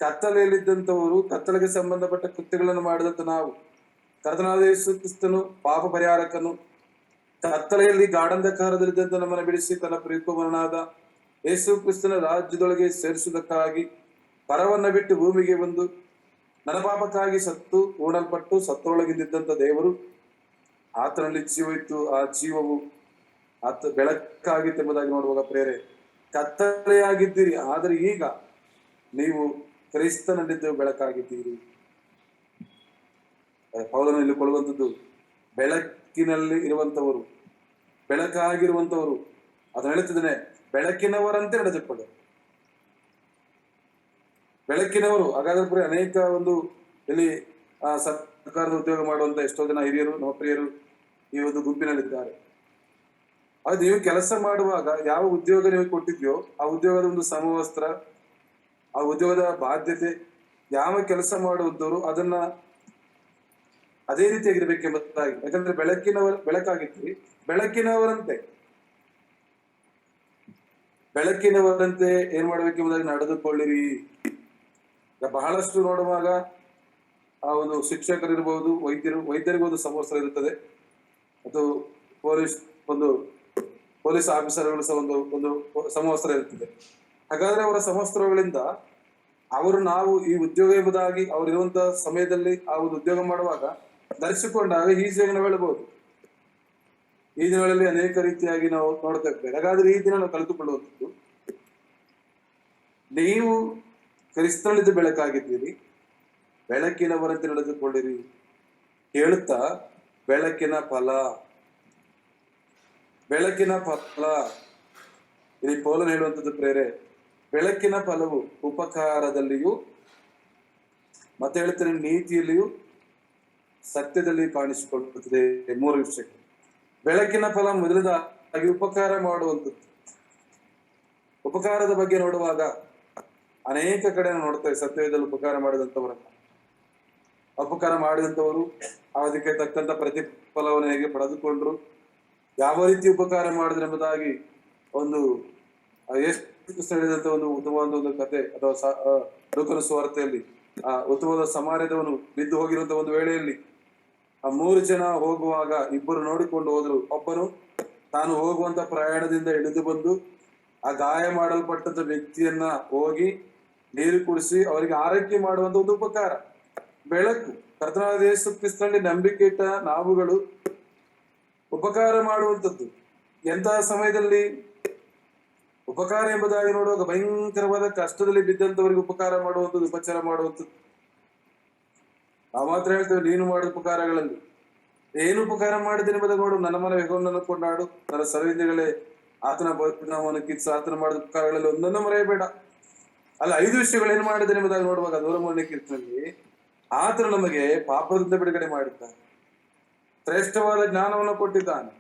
ಕತ್ತಲೆಯಲ್ಲಿದ್ದಂಥವರು, ಕತ್ತಲೆಗೆ ಸಂಬಂಧಪಟ್ಟ ಕೃತ್ಯಗಳನ್ನು ಮಾಡಿದಂತ ನಾವು, ಕರ್ತನಾದ ಯೇಸು ಕ್ರಿಸ್ತನು ಪಾಪ ಪರಿಹಾರಕನು, ಕತ್ತಲೆಯಲ್ಲಿ ಗಾಢಂಧಕಾರದಲ್ಲಿದ್ದಂತ ನಮ್ಮನ್ನು ಬಿಡಿಸಿ ತನ್ನ ಪ್ರಿಯಕುಮಾರನಾದ ಯೇಸು ಕ್ರಿಸ್ತನ ರಾಜ್ಯದೊಳಗೆ ಸೇರಿಸುವುದಕ್ಕಾಗಿ ಪರವನ್ನ ಬಿಟ್ಟು ಭೂಮಿಗೆ ಬಂದು ನನ್ನ ಪಾಪಕ್ಕಾಗಿ ಸತ್ತು ಹೂಣಲ್ಪಟ್ಟು ಸತ್ತೊಳಗಿದ್ದಂತ ದೇವರು, ಆತನಲ್ಲಿ ಜೀವ ಇತ್ತು, ಆ ಜೀವವು ಬೆಳಕಾಗಿತ್ತು ಎಂಬುದಾಗಿ ನೋಡುವಾಗ ಪ್ರೇರೆ, ಕತ್ತಲೆಯಾಗಿದ್ದೀರಿ, ಆದರೆ ಈಗ ನೀವು ಕ್ರೈಸ್ತನಲ್ಲಿದ್ದು ಬೆಳಕಾಗಿದ್ದೀರಿ. ಪೌಲನು ಇಲ್ಲಿ ಕೊಡುವಂಥದ್ದು ಬೆಳಕಿನಲ್ಲಿ ಇರುವಂತವರು, ಬೆಳಕಾಗಿರುವಂತವರು. ಅದನ್ನ ಹೇಳ್ತಿದ್ದೇನೆ, ಬೆಳಕಿನವರಂತೆ ನಡೆದುಕೊಳ್ಳು. ಬೆಳಕಿನವರು ಹಾಗಾದ್ರೆ ಅನೇಕ ಒಂದು ಇಲ್ಲಿ ಸರ್ಕಾರದ ಉದ್ಯೋಗ ಮಾಡುವಂತ ಎಷ್ಟೋ ಜನ ಹಿರಿಯರು ನೌಕರಿಯರು ಈ ಒಂದು ಗುಂಪಿನಲ್ಲಿದ್ದಾರೆ. ಅದು ನೀವು ಕೆಲಸ ಮಾಡುವಾಗ ಯಾವ ಉದ್ಯೋಗ ನೀವು ಕೊಟ್ಟಿದ್ಯೋ ಆ ಉದ್ಯೋಗದ ಒಂದು ಸಮವಸ್ತ್ರ, ಆ ಉದ್ಯೋಗದ ಬಾಧ್ಯತೆ, ಯಾವ ಕೆಲಸ ಮಾಡುವಂತವರು ಅದನ್ನ ಅದೇ ರೀತಿಯಾಗಿರ್ಬೇಕೆಂಬುದಾಗಿ. ಯಾಕಂದ್ರೆ ಬೆಳಕಾಗಿದ್ರಿ, ಬೆಳಕಿನವರಂತೆ ಏನ್ ಮಾಡ್ಬೇಕೆಂಬುದಾಗಿ ನಡೆದುಕೊಳ್ಳಿರಿ. ಬಹಳಷ್ಟು ನೋಡುವಾಗ ಆ ಒಂದು ಶಿಕ್ಷಕರಿರ್ಬಹುದು, ವೈದ್ಯರಿಗೂ ಒಂದು ಸಮವಸ್ತ್ರ ಇರುತ್ತದೆ, ಮತ್ತು ಪೊಲೀಸ್ ಆಫೀಸರ್ಗಳು ಸಹ ಒಂದು ಸಮವಸ್ತ್ರ ಇರುತ್ತದೆ. ಹಾಗಾದ್ರೆ ಅವರ ಸಮವಸ್ತ್ರಗಳಿಂದ ನಾವು ಈ ಉದ್ಯೋಗ ಎಂಬುದಾಗಿ ಅವರಿರುವಂತಹ ಸಮಯದಲ್ಲಿ ಆ ಒಂದು ಉದ್ಯೋಗ ಮಾಡುವಾಗ ಧರಿಸಿಕೊಂಡಾಗ ಈಸಿಯಾಗಿ ನಾವು ಹೇಳಬಹುದು. ಈ ದಿನಗಳಲ್ಲಿ ಅನೇಕ ರೀತಿಯಾಗಿ ನಾವು ನೋಡ್ತಾ ಇರ್ತೇವೆ. ಹಾಗಾದ್ರೆ ಈ ದಿನ ನಾವು ಕಲಿತುಕೊಳ್ಳುವಂಥದ್ದು, ನೀವು ಕ್ರಿಸ್ತನಲ್ಲಿದ್ದು ಬೆಳಕಾಗಿದ್ದೀರಿ, ಬೆಳಕಿನವರಂತೆ ನಡೆದುಕೊಳ್ಳಿರಿ. ಹೇಳುತ್ತಾ ಬೆಳಕಿನ ಫಲ ಇಲ್ಲಿ ಪೌಲನು ಹೇಳುವಂಥದ್ದು ಪ್ರೇರೆ, ಬೆಳಕಿನ ಫಲವು ಉಪಕಾರದಲ್ಲಿಯೂ ಮತ್ತೆ ಹೇಳ್ತೇನೆ ನೀತಿಯಲ್ಲಿಯೂ ಸತ್ಯದಲ್ಲಿ ಕಾಣಿಸಿಕೊಳ್ಳುತ್ತದೆ. 3 ವಿಷಯಗಳು. ಬೆಳಕಿನ ಫಲ ಮೊದಲದಾಗಿ ಉಪಕಾರ ಮಾಡುವಂಥದ್ದು. ಉಪಕಾರದ ಬಗ್ಗೆ ನೋಡುವಾಗ ಅನೇಕ ಕಡೆ ನಾವು ನೋಡ್ತೇವೆ. ಸತ್ಯದಲ್ಲಿ ಉಪಕಾರ ಮಾಡಿದಂಥವರು ಅದಕ್ಕೆ ತಕ್ಕಂತ ಪ್ರತಿಫಲವನ್ನು ಹೇಗೆ ಪಡೆದುಕೊಂಡ್ರು, ಯಾವ ರೀತಿ ಉಪಕಾರ ಮಾಡಿದ್ರು ಎಂಬುದಾಗಿ ಒಂದು ಎಷ್ಟು ಹೇಳಿದಂತ ಒಂದು ಉತ್ತಮವಾದ ಒಂದು ಕತೆ ಅಥವಾ ಲೂಕನ ಸುವಾರ್ತೆಯಲ್ಲಿ ಉತ್ತಮವಾದ ಸಮಾರ್ಯದವನು ಬಿದ್ದು ಹೋಗಿರುವಂತ ಒಂದು ವೇಳೆಯಲ್ಲಿ 3 ಜನ ಹೋಗುವಾಗ 2 ನೋಡಿಕೊಂಡು ಹೋದ್ರು. ಒಬ್ಬನು ತಾನು ಹೋಗುವಂತ ಪ್ರಯಾಣದಿಂದ ಇಳಿದು ಬಂದು ಆ ಗಾಯ ಮಾಡಲ್ಪಟ್ಟಂತ ವ್ಯಕ್ತಿಯನ್ನ ಹೋಗಿ ನೀರು ಕುಡಿಸಿ ಅವರಿಗೆ ಆರೈಕೆ ಮಾಡುವಂತ ಒಂದು ಉಪಕಾರ. ಬೆಳಕು, ಕರ್ತನಾದ ಯೇಸು ಕ್ರಿಸ್ತನಲ್ಲಿ ನಂಬಿಕೆ ಇಟ್ಟ ನಾವುಗಳು ಉಪಕಾರ ಮಾಡುವಂಥದ್ದು. ಎಂತಹ ಸಮಯದಲ್ಲಿ ಉಪಕಾರ ಎಂಬುದಾಗಿ ನೋಡುವಾಗ ಭಯಂಕರವಾದ ಕಷ್ಟದಲ್ಲಿ ಬಿದ್ದಂತವರಿಗೆ ಉಪಕಾರ ಮಾಡುವಂಥದ್ದು, ಉಪಚಾರ ಮಾಡುವಂಥದ್ದು. ನಾವು ಮಾತ್ರ ಹೇಳ್ತೇವೆ, ನೀನು ಮಾಡುವ ಉಪಕಾರಗಳಲ್ಲಿ ಏನು ಉಪಕಾರ ಮಾಡಿದ್ದೇನೆ ಎಂಬುದಾಗಿ ನೋಡು. ನನ್ನ ಮನ ಯೆಹೋವನನ್ನು ಕೊಂಡಾಡು, ನನ್ನ ಸರ್ವಿಂದಿಗಳೇ ಆತನ ಪರಿಣಾಮವನ್ನು ಕಿತ್ಸು. ಆತನ ಮಾಡಿದ ಉಪಕಾರಗಳಲ್ಲಿ ಒಂದನ್ನು ಮರೆಯಬೇಡ. ಅಲ್ಲ, 5 ವಿಷಯಗಳು ಏನು ಮಾಡಿದ್ದೇನೆ ಎಂಬುದಾಗಿ ನೋಡುವಾಗ 103ನೇ ಕೀರ್ತನೆಯಲ್ಲಿ ಆತನು ನಮಗೆ ಪಾಪದಿಂದ ಬಿಡುಗಡೆ ಮಾಡಿದ್ದಾನೆ, ಶ್ರೇಷ್ಠವಾದ ಜ್ಞಾನವನ್ನು ಕೊಟ್ಟಿದ್ದಾನೆ.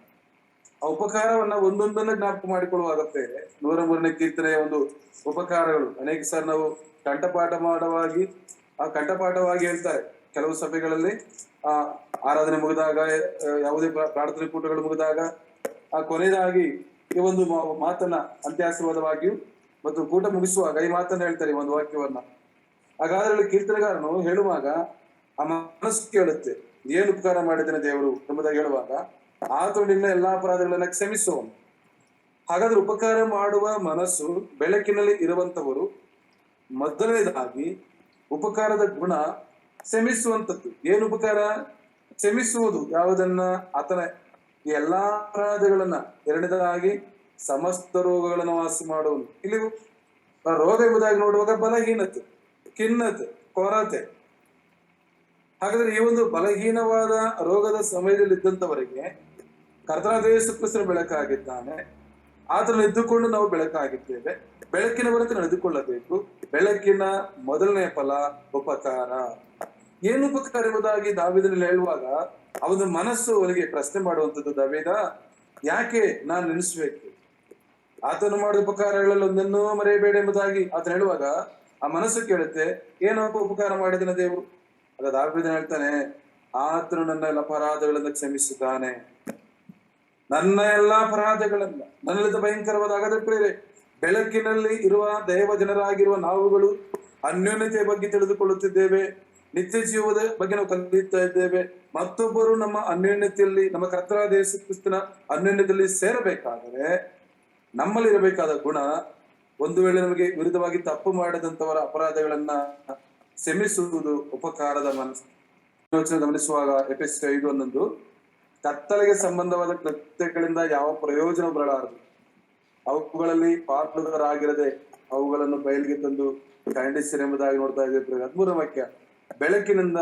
ಆ ಉಪಕಾರವನ್ನ ಒಂದೊಂದನ್ನು ಜ್ಞಾಪಕ ಮಾಡಿಕೊಳ್ಳುವಾಗತ್ತೆ. 103ನೇ ಕೀರ್ತನೆಯ ಒಂದು ಉಪಕಾರಗಳು ಅನೇಕ ಸಾರಿ ನಾವು ಕಂಠಪಾಠವಾಗಿ ಹೇಳ್ತಾರೆ. ಕೆಲವು ಸಭೆಗಳಲ್ಲಿ ಆರಾಧನೆ ಮುಗಿದಾಗ, ಯಾವುದೇ ಪ್ರಾರ್ಥನೆ ಕೂಟಗಳು ಮುಗಿದಾಗ ಕೊನೆಯದಾಗಿ ಈ ಒಂದು ಮಾತನ್ನ ಅಂತ್ಯಾಶೀರ್ವಾದವಾಗಿಯೂ ಮತ್ತು ಕೂಟ ಮುಗಿಸುವಾಗ ಈ ಮಾತನ್ನ ಹೇಳ್ತಾರೆ, ಒಂದು ವಾಕ್ಯವನ್ನ. ಹಾಗಾದ್ರೆ ಕೀರ್ತನೆಗಾರನು ಹೇಳುವಾಗ ಆ ಮನಸ್ಸು ಕೇಳುತ್ತೆ, ಏನು ಉಪಕಾರ ಮಾಡಿದ್ದೇನೆ ದೇವರು ಎಂಬುದಾಗಿ ಹೇಳುವಾಗ ಆತನು ನಿನ್ನ ಎಲ್ಲಾ ಅಪರಾಧಗಳನ್ನ ಕ್ಷಮಿಸುವನು. ಹಾಗಾದ್ರೆ ಉಪಕಾರ ಮಾಡುವ ಮನಸ್ಸು ಬೆಳಕಿನಲ್ಲಿ ಇರುವಂತವರು ಮೊದಲನೇದಾಗಿ ಉಪಕಾರದ ಗುಣ ಕ್ಷಮಿಸುವಂಥದ್ದು. ಏನು ಉಪಕಾರ? ಕ್ಷಮಿಸುವುದು. ಯಾವುದನ್ನ? ಆತನ ಎಲ್ಲಾ ಅಪರಾಧಗಳನ್ನ. ಎರಡನೇದಾಗಿ ಸಮಸ್ತ ರೋಗಗಳನ್ನು ವಾಸಿ ಮಾಡುವನು. ಇಲ್ಲಿ ರೋಗ ಎಂಬುದಾಗಿ ನೋಡುವಾಗ ಬಲಹೀನತೆ, ಖಿನ್ನತೆ, ಕೊರತೆ. ಹಾಗಾದ್ರೆ ಈ ಒಂದು ಬಲಹೀನವಾದ ರೋಗದ ಸಮಯದಲ್ಲಿ ಇದ್ದಂತವರಿಗೆ ಕರ್ತನಾದ ಯೇಸು ಕ್ರಿಸ್ತನು ಬೆಳಕಾಗಿದ್ದಾನೆ. ಆತನು ಇದ್ದುಕೊಂಡು ನಾವು ಬೆಳಕಾಗಿದ್ದೇವೆ. ಬೆಳಕಿನವರಂತೆ ನಡೆದುಕೊಳ್ಳಬೇಕು. ಬೆಳಕಿನ ಮೊದಲನೆಯ ಫಲ ಉಪಕಾರ. ಏನು ಉಪಕಾರ ಎಂಬುದಾಗಿ ದಾವೀದನಲ್ಲಿ ಹೇಳುವಾಗ ಅವನ ಮನಸ್ಸು ಅವನಿಗೆ ಪ್ರಶ್ನೆ ಮಾಡುವಂಥದ್ದು, ದಾವೀದ, ಯಾಕೆ ನಾನು ನೆನೆಸ್ಬೇಕು? ಆತನು ಮಾಡಿದ ಉಪಕಾರಗಳಲ್ಲಿ ಒಂದನ್ನೂ ಮರೆಯಬೇಡ ಎಂಬುದಾಗಿ ಆತನು ಹೇಳುವಾಗ ಆ ಮನಸ್ಸು ಕೇಳುತ್ತೆ, ಏನಪ್ಪ ಉಪಕಾರ ಮಾಡಿದನ ದೇವರು? ಆಗ ದಾವೀದನು ಹೇಳ್ತಾನೆ, ಆತನು ನನ್ನ ಎಲ್ಲ ಅಪರಾಧಗಳನ್ನು ಕ್ಷಮಿಸಿದ್ದಾನೆ. ನನ್ನ ಎಲ್ಲಾ ಅಪರಾಧಗಳನ್ನ, ನನ್ನಲ್ಲಿದ್ದ ಭಯಂಕರವಾದ ಅಗತ್ಯ ಬೆಳಕಿನಲ್ಲಿ ಇರುವ ದೈವ ಜನರಾಗಿರುವ ನಾವುಗಳು ಅನ್ಯೋನ್ಯತೆಯ ಬಗ್ಗೆ ತಿಳಿದುಕೊಳ್ಳುತ್ತಿದ್ದೇವೆ. ನಿತ್ಯ ಜೀವದ ಬಗ್ಗೆ ನಾವು ಕಲಿಯುತ್ತಾ ಇದ್ದೇವೆ. ಮತ್ತೊಬ್ಬರು ನಮ್ಮ ಅನ್ಯೋನ್ಯತೆಯಲ್ಲಿ, ನಮ್ಮ ಕರ್ತನಾದ ಯೇಸು ಕ್ರಿಸ್ತನ ಅನ್ಯೋನ್ಯತೆಯಲ್ಲಿ ಸೇರಬೇಕಾದರೆ ನಮ್ಮಲ್ಲಿ ಇರಬೇಕಾದ ಗುಣ, ಒಂದು ವೇಳೆ ನಮಗೆ ವಿರುದ್ಧವಾಗಿ ತಪ್ಪು ಮಾಡಿದಂತವರ ಅಪರಾಧಗಳನ್ನ ಕ್ಷಮಿಸುವುದು ಉಪಕಾರದ ಮನಸ್ಸು. ಗಮನಿಸುವಾಗ ಎಫೆಸರ್ 5:11 ಕತ್ತಲೆಗೆ ಸಂಬಂಧವಾದ ಕೃತ್ಯಗಳಿಂದ ಯಾವ ಪ್ರಯೋಜನ ಬರಲಾರದು, ಅವುಗಳಲ್ಲಿ ಪಾಲ್ಗೊಳ್ಳರಾಗಿರದೆ ಅವುಗಳನ್ನು ಬಯಲಿಗೆ ತಂದು ಖಂಡಿಸಿರಿ ಎಂಬುದಾಗಿ ನೋಡ್ತಾ ಇದ್ದೇವೆ. 13 ವಾಕ್ಯ, ಬೆಳಕಿನಿಂದ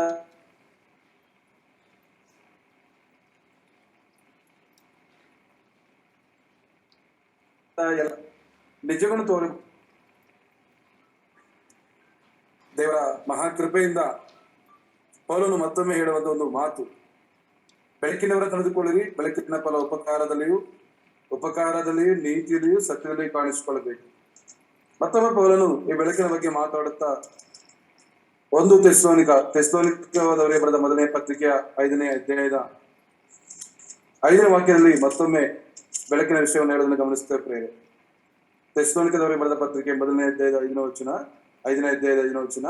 ನಿಜವನ್ನು ತೋರಿ ದೇವರ ಮಹಾಕೃಪೆಯಿಂದ ಪೌಲನು ಮತ್ತೊಮ್ಮೆ ಹೇಳುವಂತ ಒಂದು ಮಾತು, ಬೆಳಕಿನವರ ತಿಳಿದುಕೊಳ್ಳಿರಿ, ಬೆಳಕಿನ ಫಲ ಉಪಕಾರದಲ್ಲಿಯೂ ನೀತಿಯಲ್ಲಿಯೂ ಸತ್ಯದಲ್ಲಿಯೂ ಕಾಣಿಸಿಕೊಳ್ಳಬೇಕು. ಮತ್ತೊಮ್ಮೆ ಪೌಲನು ಈ ಬೆಳಕಿನ ಬಗ್ಗೆ ಮಾತಾಡುತ್ತಾ 1 ತೆಸ್ಸಲೋನಿಕದವರಿಗೆ ಬರೆದ ಮೊದಲನೇ ಪತ್ರಿಕೆಯ 5ನೇ ಅಧ್ಯಾಯದ 5ನೇ ವಾಕ್ಯದಲ್ಲಿ ಮತ್ತೊಮ್ಮೆ ಬೆಳಕಿನ ವಿಷಯವನ್ನು ಹೇಳೋದನ್ನು ಗಮನಿಸುತ್ತೇವೆ ಪ್ರೇರೆ. ತೆಸ್ಸಲೋನಿಕದವರಿಗೆ ಬರೆದ ಪತ್ರಿಕೆ 1ನೇ ಅಧ್ಯಾಯದ 5ನೇ ವಚನ, 5ನೇ ಅಧ್ಯಾಯದ 5ನೇ ವಚನ,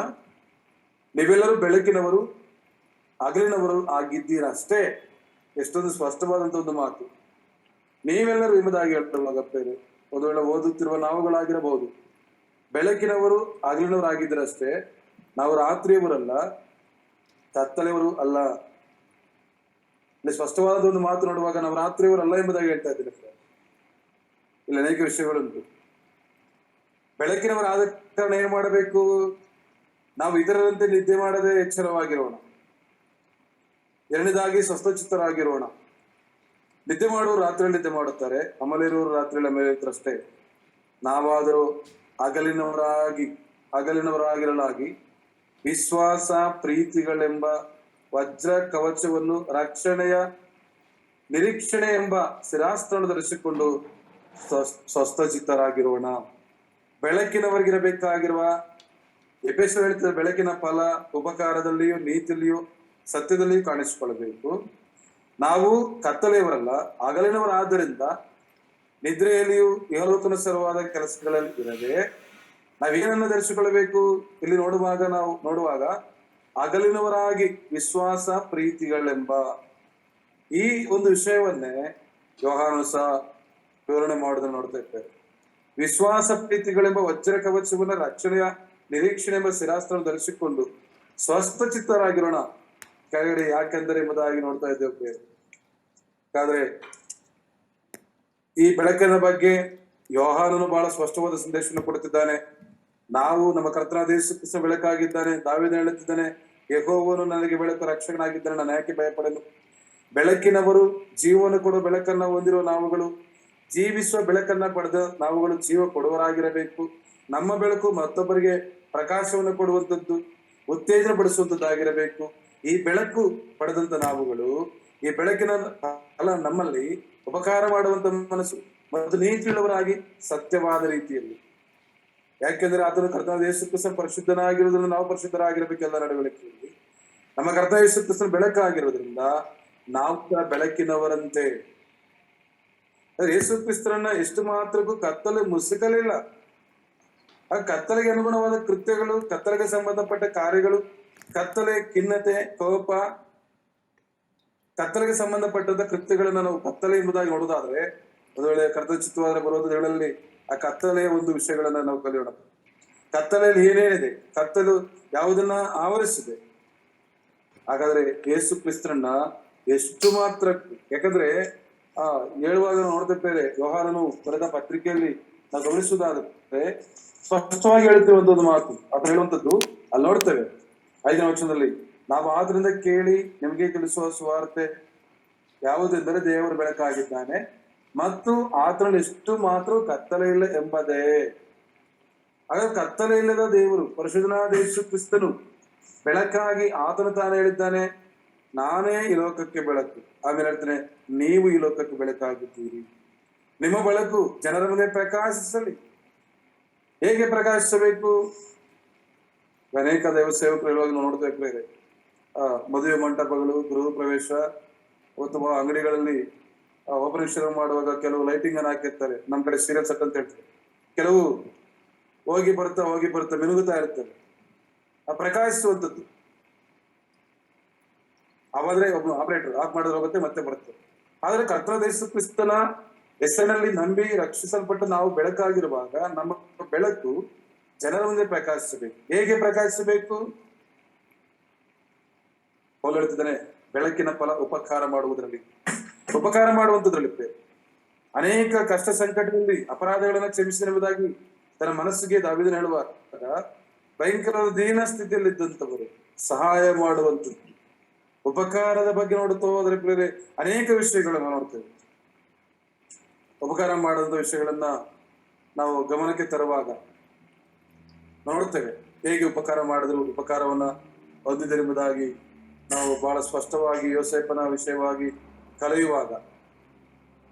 ನೀವೆಲ್ಲರೂ ಬೆಳಕಿನವರು ಹಗಲಿನವರು ಆಗಿದ್ದೀರಷ್ಟೇ. ಎಷ್ಟೊಂದು ಸ್ಪಷ್ಟವಾದಂತ ಒಂದು ಮಾತು. ನೀವೆಲ್ಲರೂ ಎಂಬುದಾಗಿ ಹೇಳ್ತಾರೆ. ಒಂದು ವೇಳೆ ಓದುತ್ತಿರುವ ನಾವುಗಳಾಗಿರಬಹುದು. ಬೆಳಕಿನವರು ಹಗಲಿನವರು ಆಗಿದ್ದರಷ್ಟೇ, ನಾವು ರಾತ್ರಿಯವರಲ್ಲ, ಕತ್ತಲೆಯವರು ಅಲ್ಲ. ಇಲ್ಲಿ ಸ್ಪಷ್ಟವಾದ ಒಂದು ಮಾತು ನೋಡುವಾಗ ನಾವು ರಾತ್ರಿಯವರು ಅಲ್ಲ ಎಂಬುದಾಗಿ ಹೇಳ್ತಾ ಇದ್ದೇವೆ. ಇಲ್ಲಿ ಅನೇಕ ವಿಷಯಗಳುಂಟು. ಬೆಳಕಿನವರಾದ ಕಾರಣ ಏನ್ ಮಾಡಬೇಕು? ನಾವು ಇತರರಂತೆ ನಿದ್ದೆ ಮಾಡದೆ ಎಚ್ಚರವಾಗಿರೋಣ. ಎರಡನೇದಾಗಿ ಸ್ವಸ್ಥಚಿತ್ತರಾಗಿರೋಣ. ನಿದ್ದೆ ಮಾಡುವವರು ರಾತ್ರಿಯಲ್ಲಿ ನಿದ್ದೆ ಮಾಡುತ್ತಾರೆ, ಅಮಲಿರುವವರು ರಾತ್ರಿಯಲ್ಲಿ ಅಮಲಿರುತ್ತರಷ್ಟೇ. ನಾವಾದರೂ ಹಗಲಿನವರಾಗಿರಲಾಗಿ ವಿಶ್ವಾಸ ಪ್ರೀತಿಗಳೆಂಬ ವಜ್ರ ಕವಚವನ್ನು, ರಕ್ಷಣೆಯ ನಿರೀಕ್ಷಣೆ ಎಂಬ ಶಿರಾಸ್ತ್ರವನ್ನು ಧರಿಸಿಕೊಂಡು ಸ್ವಸ್ಥಚಿತ್ತರಾಗಿರೋಣ. ಬೆಳಕಿನವರಿಗಿರಬೇಕಾಗಿರುವ ಎಫೆಸರು ಹೇಳ್ತಾರೆ, ಬೆಳಕಿನ ಫಲ ಉಪಕಾರದಲ್ಲಿಯೂ ನೀತಿಯಲ್ಲಿಯೂ ಸತ್ಯದಲ್ಲಿಯೂ ಕಾಣಿಸಿಕೊಳ್ಳಬೇಕು. ನಾವು ಕತ್ತಲೆಯವರಲ್ಲ, ಹಗಲಿನವರಾದ್ದರಿಂದ ನಿದ್ರೆಯಲ್ಲಿಯೂ ಇಹಲೋಕನುಸಾರವಾದ ಕೆಲಸಗಳಲ್ಲಿ ಇರದೆ ನಾವೇನನ್ನು ಧರಿಸಿಕೊಳ್ಳಬೇಕು? ಇಲ್ಲಿ ನೋಡುವಾಗ ಹಗಲಿನವರಾಗಿ ವಿಶ್ವಾಸ ಪ್ರೀತಿಗಳೆಂಬ ಈ ಒಂದು ವಿಷಯವನ್ನೇ ಯೋಹಾನನು ಸಹ ವಿವರಣೆ ಮಾಡುವುದನ್ನು ನೋಡ್ತಾ ಇದ್ದೇವೆ. ವಿಶ್ವಾಸ ಪ್ರೀತಿಗಳೆಂಬ ವಜ್ರ ಕವಚವನ್ನು, ರಕ್ಷಣೆಯ ನಿರೀಕ್ಷಣೆ ಎಂಬ ಶಿರಾಸ್ತ್ರವನ್ನು ಧರಿಸಿಕೊಂಡು ಸ್ವಸ್ಥಚಿತ್ತರಾಗಿರೋಣ. ಕೆಳಗಡೆ ಯಾಕೆಂದರೆ ಎಂಬುದಾಗಿ ನೋಡ್ತಾ ಇದ್ದೇವೆ. ಹಾಗಾದ್ರೆ ಈ ಬೆಳಕಿನ ಬಗ್ಗೆ ಯೋಹಾನನು ಬಹಳ ಸ್ಪಷ್ಟವಾದ ಸಂದೇಶವನ್ನು ಕೊಡುತ್ತಿದ್ದಾನೆ. ನಾವು ನಮ್ಮ ಕರ್ತನಾದ ಯೇಸು ಕ್ರಿಸ್ತ ಬೆಳಕಾಗಿದ್ದಾನೆ. ದಾವೀದನು ಹೇಳುತ್ತಿದ್ದಾನೆ, ಯೆಹೋವನು ನನಗೆ ಬೆಳಕು, ರಕ್ಷಕನಾಗಿದ್ದಾನೆ, ನಾನು ಯಾಕೆ ಭಯಪಡಲು? ಬೆಳಕಿನವರು ಜೀವನ ಕೊಡುವ ಬೆಳಕನ್ನ ಹೊಂದಿರುವ ನಾವುಗಳು, ಜೀವಿಸುವ ಬೆಳಕನ್ನ ಪಡೆದ ನಾವುಗಳು ಜೀವ ಕೊಡುವರಾಗಿರಬೇಕು. ನಮ್ಮ ಬೆಳಕು ಮತ್ತೊಬ್ಬರಿಗೆ ಪ್ರಕಾಶವನ್ನು ಕೊಡುವಂಥದ್ದು, ಉತ್ತೇಜನ ಪಡಿಸುವಂಥದ್ದಾಗಿರಬೇಕು. ಈ ಬೆಳಕು ಪಡೆದಂತ ನಾವುಗಳು ಈ ಬೆಳಕಿನ ಫಲ ನಮ್ಮಲ್ಲಿ ಉಪಕಾರ ಮಾಡುವಂತ ಮನಸ್ಸು ಮತ್ತು ನೀತಿಯುಳ್ಳವರಾಗಿ ಸತ್ಯವಾದ ರೀತಿಯಲ್ಲಿ. ಯಾಕೆಂದ್ರೆ ಆತನ ಕರ್ತನಾದ ಯೇಸು ಕ್ರಿಸ್ತನ ಪರಿಶುದ್ಧನಾಗಿರುವುದನ್ನು ನಾವು ಪರಿಶುದ್ಧರಾಗಿರಬೇಕೆಲ್ಲ ನಡವಳಿಕೆಯಲ್ಲಿ. ನಮ್ಮ ಕರ್ತನಾದ ಯೇಸು ಕ್ರಿಸ್ತನ ಬೆಳಕಾಗಿರೋದ್ರಿಂದ ನಾವು ಬೆಳಕಿನವರಂತೆ. ಯೇಸು ಕ್ರಿಸ್ತರನ್ನ ಎಷ್ಟು ಮಾತ್ರಕ್ಕೂ ಕತ್ತಲೆ ಮುಸುಕಲಿಲ್ಲ. ಆ ಕತ್ತಲೆಗೆ ಅನುಗುಣವಾದ ಕೃತ್ಯಗಳು, ಕತ್ತಲೆಗೆ ಸಂಬಂಧಪಟ್ಟ ಕಾರ್ಯಗಳು, ಕತ್ತಲೆ, ಖಿನ್ನತೆ, ಕೋಪ, ಕತ್ತಲೆಗೆ ಸಂಬಂಧಪಟ್ಟಂತ ಕೃತ್ಯಗಳನ್ನ ನಾವು ಕತ್ತಲೆ ಎಂಬುದಾಗಿ ನೋಡುವುದಾದ್ರೆ, ಒಂದು ವೇಳೆ ಕರ್ತನ ಚಿತ್ತವಾದರೆ ಬರುವುದು ಹೇಳಲ್ಲಿ ಆ ಕತ್ತಲೆಯ ಒಂದು ವಿಷಯಗಳನ್ನ ನಾವು ಕಲಿಯೋಣ. ಕತ್ತಲೆಯಲ್ಲಿ ಏನೇನಿದೆ, ಕತ್ತಲು ಯಾವುದನ್ನ ಆವರಿಸಿದೆ. ಹಾಗಾದ್ರೆ ಯೇಸು ಕ್ರಿಸ್ತರನ್ನ ಎಷ್ಟು ಮಾತ್ರ, ಯಾಕಂದ್ರೆ ಹೇಳುವಾಗ ನೋಡ್ತಿದ್ದೇವೆ, ಯೋಹಾನನು ಬರೆದ ಪತ್ರಿಕೆಯಲ್ಲಿ ನಾವು ಗಮನಿಸುವುದಾದ್ರೆ ಸ್ಪಷ್ಟವಾಗಿ ಹೇಳುತ್ತಿರುವಂತ ಒಂದು ಮಾತು ಆತ ಹೇಳುವಂಥದ್ದು ಅಲ್ಲಿ ನೋಡ್ತೇವೆ. 5ನೇ ವಚನದಲ್ಲಿ, ನಾವು ಆದ್ರಿಂದ ಕೇಳಿ ನಿಮಗೆ ತಿಳಿಸುವ ಸುವಾರ್ತೆ ಯಾವುದೆಂದರೆ ದೇವರು ಬೆಳಕಾಗಿದ್ದಾನೆ ಮತ್ತು ಆತನಲ್ಲಿ ಎಷ್ಟು ಮಾತ್ರ ಕತ್ತಲೆ ಇಲ್ಲ ಎಂಬುದೇ. ಹಾಗಾದ್ರೆ ಕತ್ತಲೆ ಇಲ್ಲದ ದೇವರು ಪರಿಶುದ್ಧನಾದ ಯೇಸು ಕ್ರಿಸ್ತನು ಬೆಳಕಾಗಿ ಆತನು ತಾನೇ ಹೇಳಿದ್ದಾನೆ, ನಾನೇ ಈ ಲೋಕಕ್ಕೆ ಬೆಳಕು. ಆಮೇಲೆ ಹೇಳ್ತಾನೆ, ನೀವು ಈ ಲೋಕಕ್ಕೆ ಬೆಳಕಾಗಿದ್ದೀರಿ. ನಿಮ್ಮ ಬೆಳಕು ಜನರ ಮುಂದೆ ಪ್ರಕಾಶಿಸಲಿ. ಹೇಗೆ ಪ್ರಕಾಶಿಸಬೇಕು? ಅನೇಕ ದೈವ ಸೇವಕರು ಹೇಳುವಾಗ ನಾವು ನೋಡ್ತೇವೆ. ಮದುವೆ ಮಂಟಪಗಳು, ಗೃಹ ಪ್ರವೇಶ ಅಥವಾ ಅಂಗಡಿಗಳಲ್ಲಿ ಆಪರೇಷನ್ ಮಾಡುವಾಗ ಕೆಲವು ಲೈಟಿಂಗ್ ಅನ್ನು ಹಾಕಿರ್ತಾರೆ. ನಮ್ ಕಡೆ ಸೀರಿಯಲ್ ಸೆಟ್ ಅಂತ ಹೇಳ್ತಾರೆ. ಕೆಲವು ಹೋಗಿ ಬರ್ತಾ ಮಿನುಗುತ್ತಾ ಇರ್ತಾರೆ. ಪ್ರಕಾಶಿಸುವಂಥದ್ದು. ಆದ್ರೆ ಒಬ್ಬ ಆಪರೇಟರ್ ಆಫ್ ಮಾಡೋದ್ರ ಹೋಗುತ್ತೆ, ಮತ್ತೆ ಬರುತ್ತೆ. ಆದ್ರೆ ಕರ್ತನಾದ ಯೇಸು ಕ್ರಿಸ್ತನ ಹೆಸರಿನಲ್ಲಿ ನಂಬಿ ರಕ್ಷಿಸಲ್ಪಟ್ಟು ನಾವು ಬೆಳಕಾಗಿರುವಾಗ ನಮ್ಮ ಬೆಳಕು ಜನರ ಮುಂದೆ ಪ್ರಕಾಶಿಸಬೇಕು. ಹೇಗೆ ಪ್ರಕಾಶಿಸಬೇಕು? ಪೌಲ ಹೇಳ್ತಿದ್ದಾನೆ, ಬೆಳಕಿನ ಫಲ ಉಪಕಾರ ಮಾಡುವಂತದ್ರಲ್ಲಿ ಅನೇಕ ಕಷ್ಟ ಸಂಕಟದಲ್ಲಿ ಅಪರಾಧಗಳನ್ನ ಕ್ಷಮಿಸಿದ ಎಂಬುದಾಗಿ ತನ್ನ ಮನಸ್ಸಿಗೆ ದಾವೀದನು ಹೇಳುವಾಗ ಭಯಂಕರ ದೀನ ಸ್ಥಿತಿಯಲ್ಲಿದ್ದಂಥವರು, ಸಹಾಯ ಮಾಡುವಂಥದ್ದು, ಉಪಕಾರದ ಬಗ್ಗೆ ನೋಡುತ್ತಾ ಹೋದರೆ ಪ್ರಿಯರೇ ಅನೇಕ ವಿಷಯಗಳನ್ನು ನೋಡ್ತೇವೆ. ಉಪಕಾರ ಮಾಡುವಂಥ ವಿಷಯಗಳನ್ನ ನಾವು ಗಮನಕ್ಕೆ ತರುವಾಗ ನೋಡ್ತೇವೆ ಹೇಗೆ ಉಪಕಾರ ಮಾಡಿದ್ರು, ಉಪಕಾರವನ್ನ ಹೊಂದಿದರೆಂಬುದಾಗಿ ನಾವು ಬಹಳ ಸ್ಪಷ್ಟವಾಗಿ ಯೋಸೇಫನ ವಿಷಯವಾಗಿ ಕಲಿಯುವಾಗ,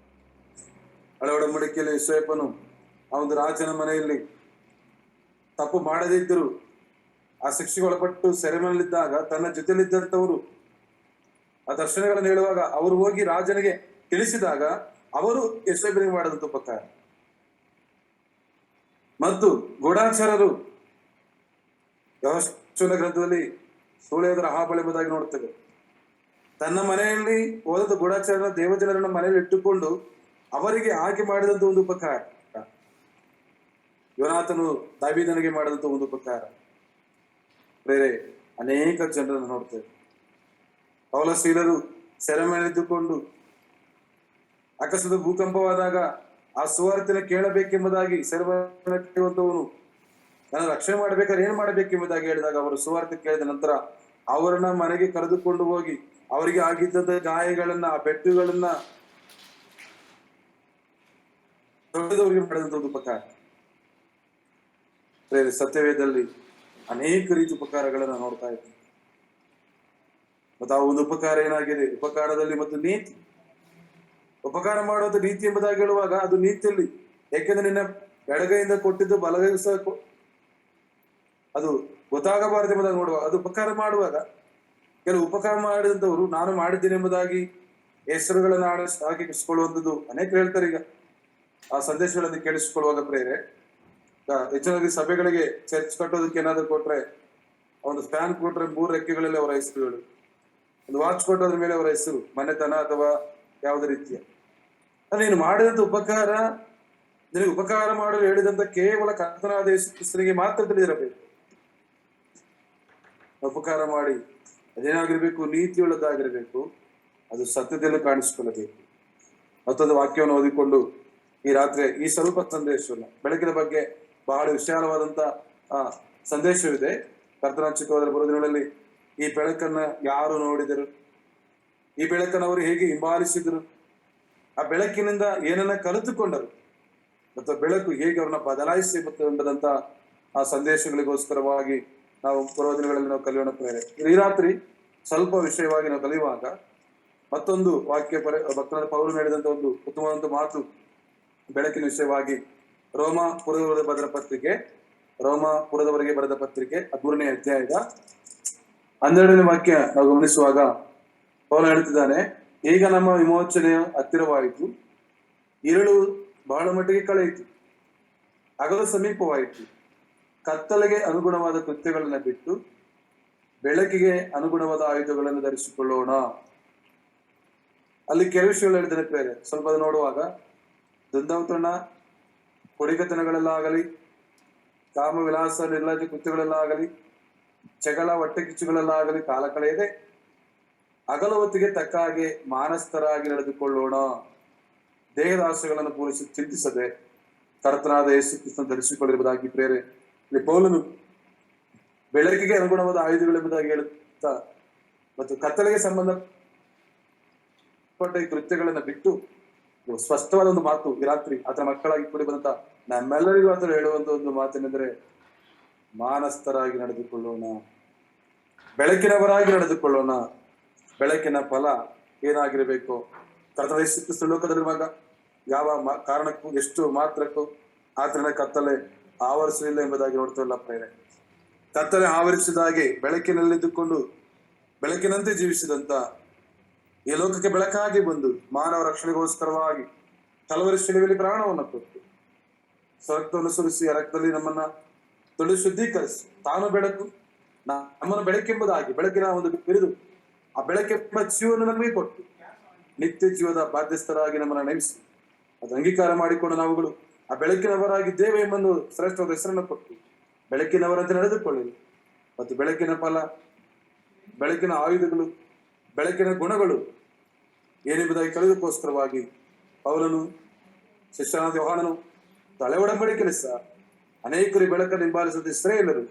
ಹಳೆ ಒಡಂಬಡಿಕೆಯಲ್ಲಿ ಯೋಸೇಫನು ಆ ಒಂದು ರಾಜನ ಮನೆಯಲ್ಲಿ ತಪ್ಪು ಮಾಡದಿದ್ದರು ಆ ಶಿಕ್ಷೆಗೆ ಒಳಪಟ್ಟು ಸೆರೆಮನೆಯಲ್ಲಿದ್ದಾಗ ತನ್ನ ಜೊತೆಯಲ್ಲಿದ್ದಂಥವರು ಆ ದರ್ಶನಗಳನ್ನು ಹೇಳುವಾಗ ಅವರು ಹೋಗಿ ರಾಜನಿಗೆ ತಿಳಿಸಿದಾಗ ಅವರು ಯೋಸೇಫನಿಗೆ ಮಾಡಿದಂಥ ಉಪಕಾರ. ಮತ್ತು ಗೂಢಾಚಾರರು ಯೆಹೋಶುವನ ಗ್ರಂಥದಲ್ಲಿ ಸೂಳೆಯದರ ಹಾಬಳ ಎಂಬುದಾಗಿ ನೋಡ್ತೇವೆ. ತನ್ನ ಮನೆಯಲ್ಲಿ ಹೋದ ಗೂಢಾಚಾರನ ದೇವಜನರನ್ನ ಮನೆಯಲ್ಲಿ ಇಟ್ಟುಕೊಂಡು ಅವರಿಗೆ ಆಯ್ಕೆ ಮಾಡಿದಂತ ಒಂದು ಉಪಕಾರ. ಯೋನಾಥನು ದಾವೀದನಿಗೆ ಮಾಡಿದಂತ ಒಂದು ಉಪಕಾರ. ಬೇರೆ ಅನೇಕ ಜನರನ್ನು ನೋಡ್ತೇವೆ. ಪೌಲ ಶೀಲರು ಸೆರೆಮನೆಯಿದ್ದುಕೊಂಡು ಅಕಸ್ಮಾತ್ ಭೂಕಂಪವಾದಾಗ ಆ ಸುವಾರ್ತೆನ ಕೇಳಬೇಕೆಂಬುದಾಗಿ ಸೆರೆಮನೆಯುವಂತವನು ನಾನು ರಕ್ಷಣೆ ಮಾಡ್ಬೇಕಾದ್ರೆ ಏನ್ ಮಾಡ್ಬೇಕೆಂಬುದಾಗಿ ಹೇಳಿದಾಗ ಅವರು ಸುವಾರ್ತೆ ಕೇಳಿದ ನಂತರ ಅವರನ್ನ ಮನೆಗೆ ಕರೆದುಕೊಂಡು ಹೋಗಿ ಅವರಿಗೆ ಆಗಿದ್ದ ಗಾಯಗಳನ್ನ, ಆ ಪೆಟ್ಟುಗಳನ್ನ ತೊಳೆದವರಿಗೆ ಮಾಡಿದಂತ ಒಂದು ಉಪಕಾರ. ಸತ್ಯವೇದದಲ್ಲಿ ಅನೇಕ ರೀತಿ ಉಪಕಾರಗಳನ್ನ ನೋಡ್ತಾ ಇದ್ದೀವಿ. ಮತ್ತು ಆ ಒಂದು ಉಪಕಾರ ಏನಾಗಿದೆ, ಉಪಕಾರದಲ್ಲಿ ಮತ್ತು ನೀತಿ. ಉಪಕಾರ ಮಾಡುವಂತ ನೀತಿ ಎಂಬುದಾಗಿ ಹೇಳುವಾಗ ಅದು ನೀತಿಯಲ್ಲಿ, ಯಾಕೆಂದ್ರೆ ನಿನ್ನ ಎಡಗೈಯಿಂದ ಕೊಟ್ಟಿದ್ದು ಬಲಗೈ ಸಹ ಅದು ಗೊತ್ತಾಗಬಾರದು ಎಂಬುದಾಗಿ ನೋಡುವಾಗ, ಅದು ಉಪಕಾರ ಮಾಡುವಾಗ ಕೆಲವು ಉಪಕಾರ ಮಾಡಿದಂಥವರು ನಾನು ಮಾಡಿದ್ದೇನೆ ಎಂಬುದಾಗಿ ಹೆಸರುಗಳನ್ನ ಹಾಕಿಕೊಳ್ಳುವಂಥದ್ದು ಅನೇಕ ಹೇಳ್ತಾರೆ. ಈಗ ಆ ಸಂದೇಶಗಳನ್ನು ಕೇಳಿಸಿಕೊಳ್ಳುವಾಗ ಪ್ರೇರೆ ಹೆಚ್ಚಿನಾಗಿ ಸಭೆಗಳಿಗೆ ಚರ್ಚ್ ಕಟ್ಟೋದಕ್ಕೆ ಏನಾದ್ರು ಕೊಟ್ರೆ, ಒಂದು ಫ್ಯಾನ್ ಕೊಟ್ರೆ 3 ರೆಕ್ಕೆಗಳಲ್ಲಿ ಅವರ ಹೆಸರುಗಳು, ಒಂದು ವಾಚ್ ಕೊಟ್ಟೋದ್ರ ಮೇಲೆ ಅವರ ಹೆಸರು, ಮನೆತನ ಅಥವಾ ಯಾವುದೇ ರೀತಿಯ. ನೀನು ಮಾಡಿದಂತ ಉಪಕಾರ, ನಿನಗೆ ಉಪಕಾರ ಮಾಡಲು ಹೇಳಿದಂತ ಕೇವಲ ಕರ್ತನಾದ ಯೇಸು ಕ್ರಿಸ್ತನಿಗೆ ಮಾತ್ರ ತಿಳಿದಿರಬೇಕು. ಉಪಕಾರ ಮಾಡಿ ಅದೇನಾಗಿರ್ಬೇಕು, ನೀತಿಯುಳ್ಳದಾಗಿರ್ಬೇಕು, ಅದು ಸತ್ಯದಲ್ಲಿ ಕಾಣಿಸಿಕೊಳ್ಳಬೇಕು. ಮತ್ತೊಂದು ವಾಕ್ಯವನ್ನು ಓದಿಕೊಂಡು ಈ ರಾತ್ರಿ ಈ ಸ್ವಲ್ಪ ಸಂದೇಶವನ್ನ, ಬೆಳಕಿನ ಬಗ್ಗೆ ಬಹಳ ವಿಶಾಲವಾದಂತ ಸಂದೇಶವಿದೆ. ಕರ್ತನ ಚಿಕ್ಕವಾದ ಬರುವ ದಿನಗಳಲ್ಲಿ ಈ ಬೆಳಕನ್ನ ಯಾರು ನೋಡಿದರು, ಈ ಬೆಳಕನ್ನು ಅವರು ಹೇಗೆ ಹಿಂಬಾಲಿಸಿದರು, ಆ ಬೆಳಕಿನಿಂದ ಏನನ್ನ ಕಲಿತುಕೊಂಡರು, ಮತ್ತು ಬೆಳಕು ಹೇಗೆ ಅವ್ರನ್ನ ಬದಲಾಯಿಸಿ ಮತ್ತು ಎಂಬುದಂತ ಆ ಸಂದೇಶಗಳಿಗೋಸ್ಕರವಾಗಿ ನಾವು ಬರುವ ದಿನಗಳಲ್ಲಿ ನಾವು ಕಲಿಯೋಣ ಪ್ರೇರೆ. ಈ ರಾತ್ರಿ ಸ್ವಲ್ಪ ವಿಷಯವಾಗಿ ನಾವು ಕಲಿಯುವಾಗ ಮತ್ತೊಂದು ವಾಕ್ಯ ಭಕ್ತನಾದ ಪೌಲನು ಹೇಳಿದಂತ ಒಂದು ಉತ್ತಮವಾದಂತ ಮಾತು ಬೆಳಕಿನ ವಿಷಯವಾಗಿ ರೋಮಾಪುರದವರಿಗೆ ಬರೆದ ಪತ್ರಿಕೆ 13ನೇ ಅಧ್ಯಾಯದ 12ನೇ ವಾಕ್ಯ ನಾವು ಗಮನಿಸುವಾಗ ಪೌಲ ಹೇಳ್ತಿದ್ದಾನೆ, ಈಗ ನಮ್ಮ ವಿಮೋಚನೆಯ ಹತ್ತಿರವಾಯಿತು, ഇരുಳು ಬಹಳ ಮಟ್ಟಿಗೆ ಕಳೆಯಿತು, ಹಗಲು ಸಮೀಪವಾಯಿತು, ಕತ್ತಲೆಗೆ ಅನುಗುಣವಾದ ಕೃತ್ಯಗಳನ್ನ ಬಿಟ್ಟು ಬೆಳಕಿಗೆ ಅನುಗುಣವಾದ ಆಯುಧಗಳನ್ನು ಧರಿಸಿಕೊಳ್ಳೋಣ. ಅಲ್ಲಿ ಕೆಲವು ವಿಷಯಗಳು ಹೇಳಿದ್ದಾನೆ ಪ್ರೇರೆ. ಸ್ವಲ್ಪ ನೋಡುವಾಗ ದುಂದೌತಣ, ಕೊಡಿಗತನಗಳಲ್ಲಾಗಲಿ, ಕಾಮ ವಿಲಾಸ ನಿರ್ಲಜ್ಜ ಕೃತ್ಯಗಳಲ್ಲಾಗಲಿ, ಜಗಳ ಹೊಟ್ಟೆ ಕಿಚ್ಚುಗಳಲ್ಲಾಗಲಿ ಕಾಲ ಕಳೆಯದೆ ಹಗಲು ಹೊತ್ತಿಗೆ ತಕ್ಕ ಹಾಗೆ ಮಾನಸ್ಥರಾಗಿ ನಡೆದುಕೊಳ್ಳೋಣ. ದೇಹದ ಆಸೆಗಳನ್ನು ಪೂರೈಸಿ ಚಿಂತಿಸದೆ ಕರ್ತನಾದ ಯೇಸು ಕ್ರಿಸ್ತನ ಧರಿಸಿಕೊಳ್ಳಿರುವುದಾಗಿ ಪ್ರೇರೆ. ಇಲ್ಲಿ ಪೌಲನು ಬೆಳಕಿಗೆ ಅನುಗುಣವಾದ ಆಯುಧಗಳೆಂಬುದಾಗಿ ಹೇಳುತ್ತಾ ಮತ್ತು ಕತ್ತಲೆಗೆ ಸಂಬಂಧಪಟ್ಟ ಈ ಕೃತ್ಯಗಳನ್ನ ಬಿಟ್ಟು ಸ್ಪಷ್ಟವಾದ ಒಂದು ಮಾತು ಈ ರಾತ್ರಿ ಆತನ ಮಕ್ಕಳಾಗಿ ಕೂಡಿ ಬಂದಂತ ನಮ್ಮೆಲ್ಲರಿಗೂ ಆತನು ಹೇಳುವಂತ ಒಂದು ಮಾತೇನೆಂದರೆ, ಮಾನಸ್ಥರಾಗಿ ನಡೆದುಕೊಳ್ಳೋಣ, ಬೆಳಕಿನವರಾಗಿ ನಡೆದುಕೊಳ್ಳೋಣ. ಬೆಳಕಿನ ಫಲ ಏನಾಗಿರಬೇಕು, ಕರ್ತನ ಯೇಸು ಕ್ರಿಸ್ತ ಲೋಕದಲ್ಲಿರುವಾಗ ಯಾವ ಕಾರಣಕ್ಕೂ ಎಷ್ಟು ಮಾತ್ರಕ್ಕೂ ಆತನ ಕತ್ತಲೆ ಆವರಿಸಲಿಲ್ಲ ಎಂಬುದಾಗಿ ನೋಡ್ತೇವಲ್ಲ ಪ್ರೇರೆ. ಕತ್ತಲೆ ಆವರಿಸಿದ ಹಾಗೆ ಬೆಳಕಿನಲ್ಲಿದ್ದುಕೊಂಡು ಬೆಳಕಿನಂತೆ ಜೀವಿಸಿದಂತ, ಈ ಲೋಕಕ್ಕೆ ಬೆಳಕಾಗಿ ಬಂದು ಮಾನವ ರಕ್ಷಣೆಗೋಸ್ಕರವಾಗಿ ಕಲವರಿ ಶಿಲುಬೆಯಲ್ಲಿ ಪ್ರಾಣವನ್ನು ಕೊಟ್ಟು ಸ್ವರಕ್ತವನ್ನು ಸುರಿಸಿ ಆ ರಕ್ತದಲ್ಲಿ ನಮ್ಮನ್ನ ತೊಳೆದು ಶುದ್ಧೀಕರಿಸಿ ತಾನು ಬೆಳಕು, ನಮ್ಮನ್ನು ಬೆಳಕೆಂಬುದಾಗಿ ಬೆಳಕಿನ ಒಂದು ಬಿರಿದು ಆ ಬೆಳಕೆಂಬ ಜೀವನ ನಮಗೆ ಕೊಟ್ಟು ನಿತ್ಯ ಜೀವದ ಬಾಧ್ಯಸ್ಥರಾಗಿ ನಮ್ಮನ್ನ ನೇಮಿಸಿ ಅದು ಅಂಗೀಕಾರ ಮಾಡಿಕೊಂಡು ನಾವುಗಳು ಆ ಬೆಳಕಿನವರಾಗಿದ್ದೇವೆ ಎಂಬುದು ಶ್ರೇಷ್ಠವಾದ ಹೆಸರನ್ನು ಕೊಟ್ಟು ಬೆಳಕಿನವರಂತೆ ನಡೆದುಕೊಳ್ಳಲಿ. ಮತ್ತು ಬೆಳಕಿನ ಫಲ, ಬೆಳಕಿನ ಆಯುಧಗಳು, ಬೆಳಕಿನ ಗುಣಗಳು ಏನೆಂಬುದಾಗಿ ಕಲಿಯೋದಕ್ಕೋಸ್ಕರವಾಗಿ ಪೌಲನು, ಶಿಷ್ಯನಾದ ಯೋಹಾನನು, ಹಳೆ ಒಡಂಬಡಿಕೆಯಲ್ಲಿ ಸಹ ಅನೇಕರು ಬೆಳಕನ್ನು ಹಿಂಬಾಲಿಸಿದ ಇಸ್ರಾಯೇಲರು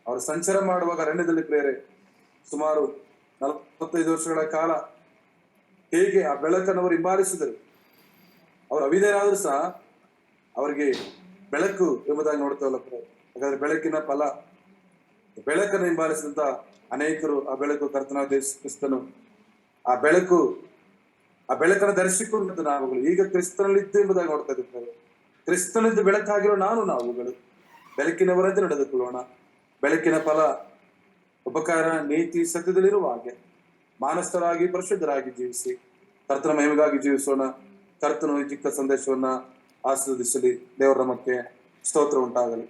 ಅವರು ಸಂಚಾರ ಮಾಡುವಾಗ ಅರಣ್ಯದಲ್ಲಿ ಪ್ರೇರೆ ಸುಮಾರು 45 ವರ್ಷಗಳ ಕಾಲ ಹೇಗೆ ಆ ಬೆಳಕನ್ನು ಅವರು ಹಿಂಬಾಲಿಸಿದರು. ಅವರು ಅವಿಧೇಯರಾದರೂ ಸಹ ಅವರಿಗೆ ಬೆಳಕು ಎಂಬುದಾಗಿ ನೋಡ್ತೇವಲ್ಲ. ಹಾಗಾದ್ರೆ ಬೆಳಕಿನ ಫಲ, ಬೆಳಕನ್ನು ಹಿಂಬಾಲಿಸಿದಂತ ಅನೇಕರು ಆ ಬೆಳಕು ಕರ್ತನಾದ ಯೇಸು ಕ್ರಿಸ್ತನು, ಆ ಬೆಳಕನ್ನು ಧರಿಸಿಕೊಂಡದ್ದು ನಾವುಗಳು ಈಗ ಕ್ರಿಸ್ತನಲ್ಲಿದ್ದು ಎಂಬುದಾಗಿ ನೋಡ್ತಾ ಇದ್ದೇವೆ. ಕ್ರಿಸ್ತನಿದ್ದು ಬೆಳಕಾಗಿರೋ ನಾವುಗಳು ಬೆಳಕಿನವರಂತೆ ನಡೆದುಕೊಳ್ಳೋಣ. ಬೆಳಕಿನ ಫಲ ಉಪಕಾರ, ನೀತಿ, ಸತ್ಯದಲ್ಲಿರುವ ಹಾಗೆ ಮಾನಸ್ಥರಾಗಿ ಪರಿಶುದ್ಧರಾಗಿ ಜೀವಿಸಿ ಕರ್ತನ ಮಹಿಮೆಗಾಗಿ ಜೀವಿಸೋಣ. ಕರ್ತನು ಈ ಚಿಕ್ಕ ಸಂದೇಶವನ್ನ ಆಶೀರ್ವದಿಸಲಿ. ದೇವರ ನಮಕ್ಕೆ ಸ್ತೋತ್ರ ಉಂಟಾಗಲಿ.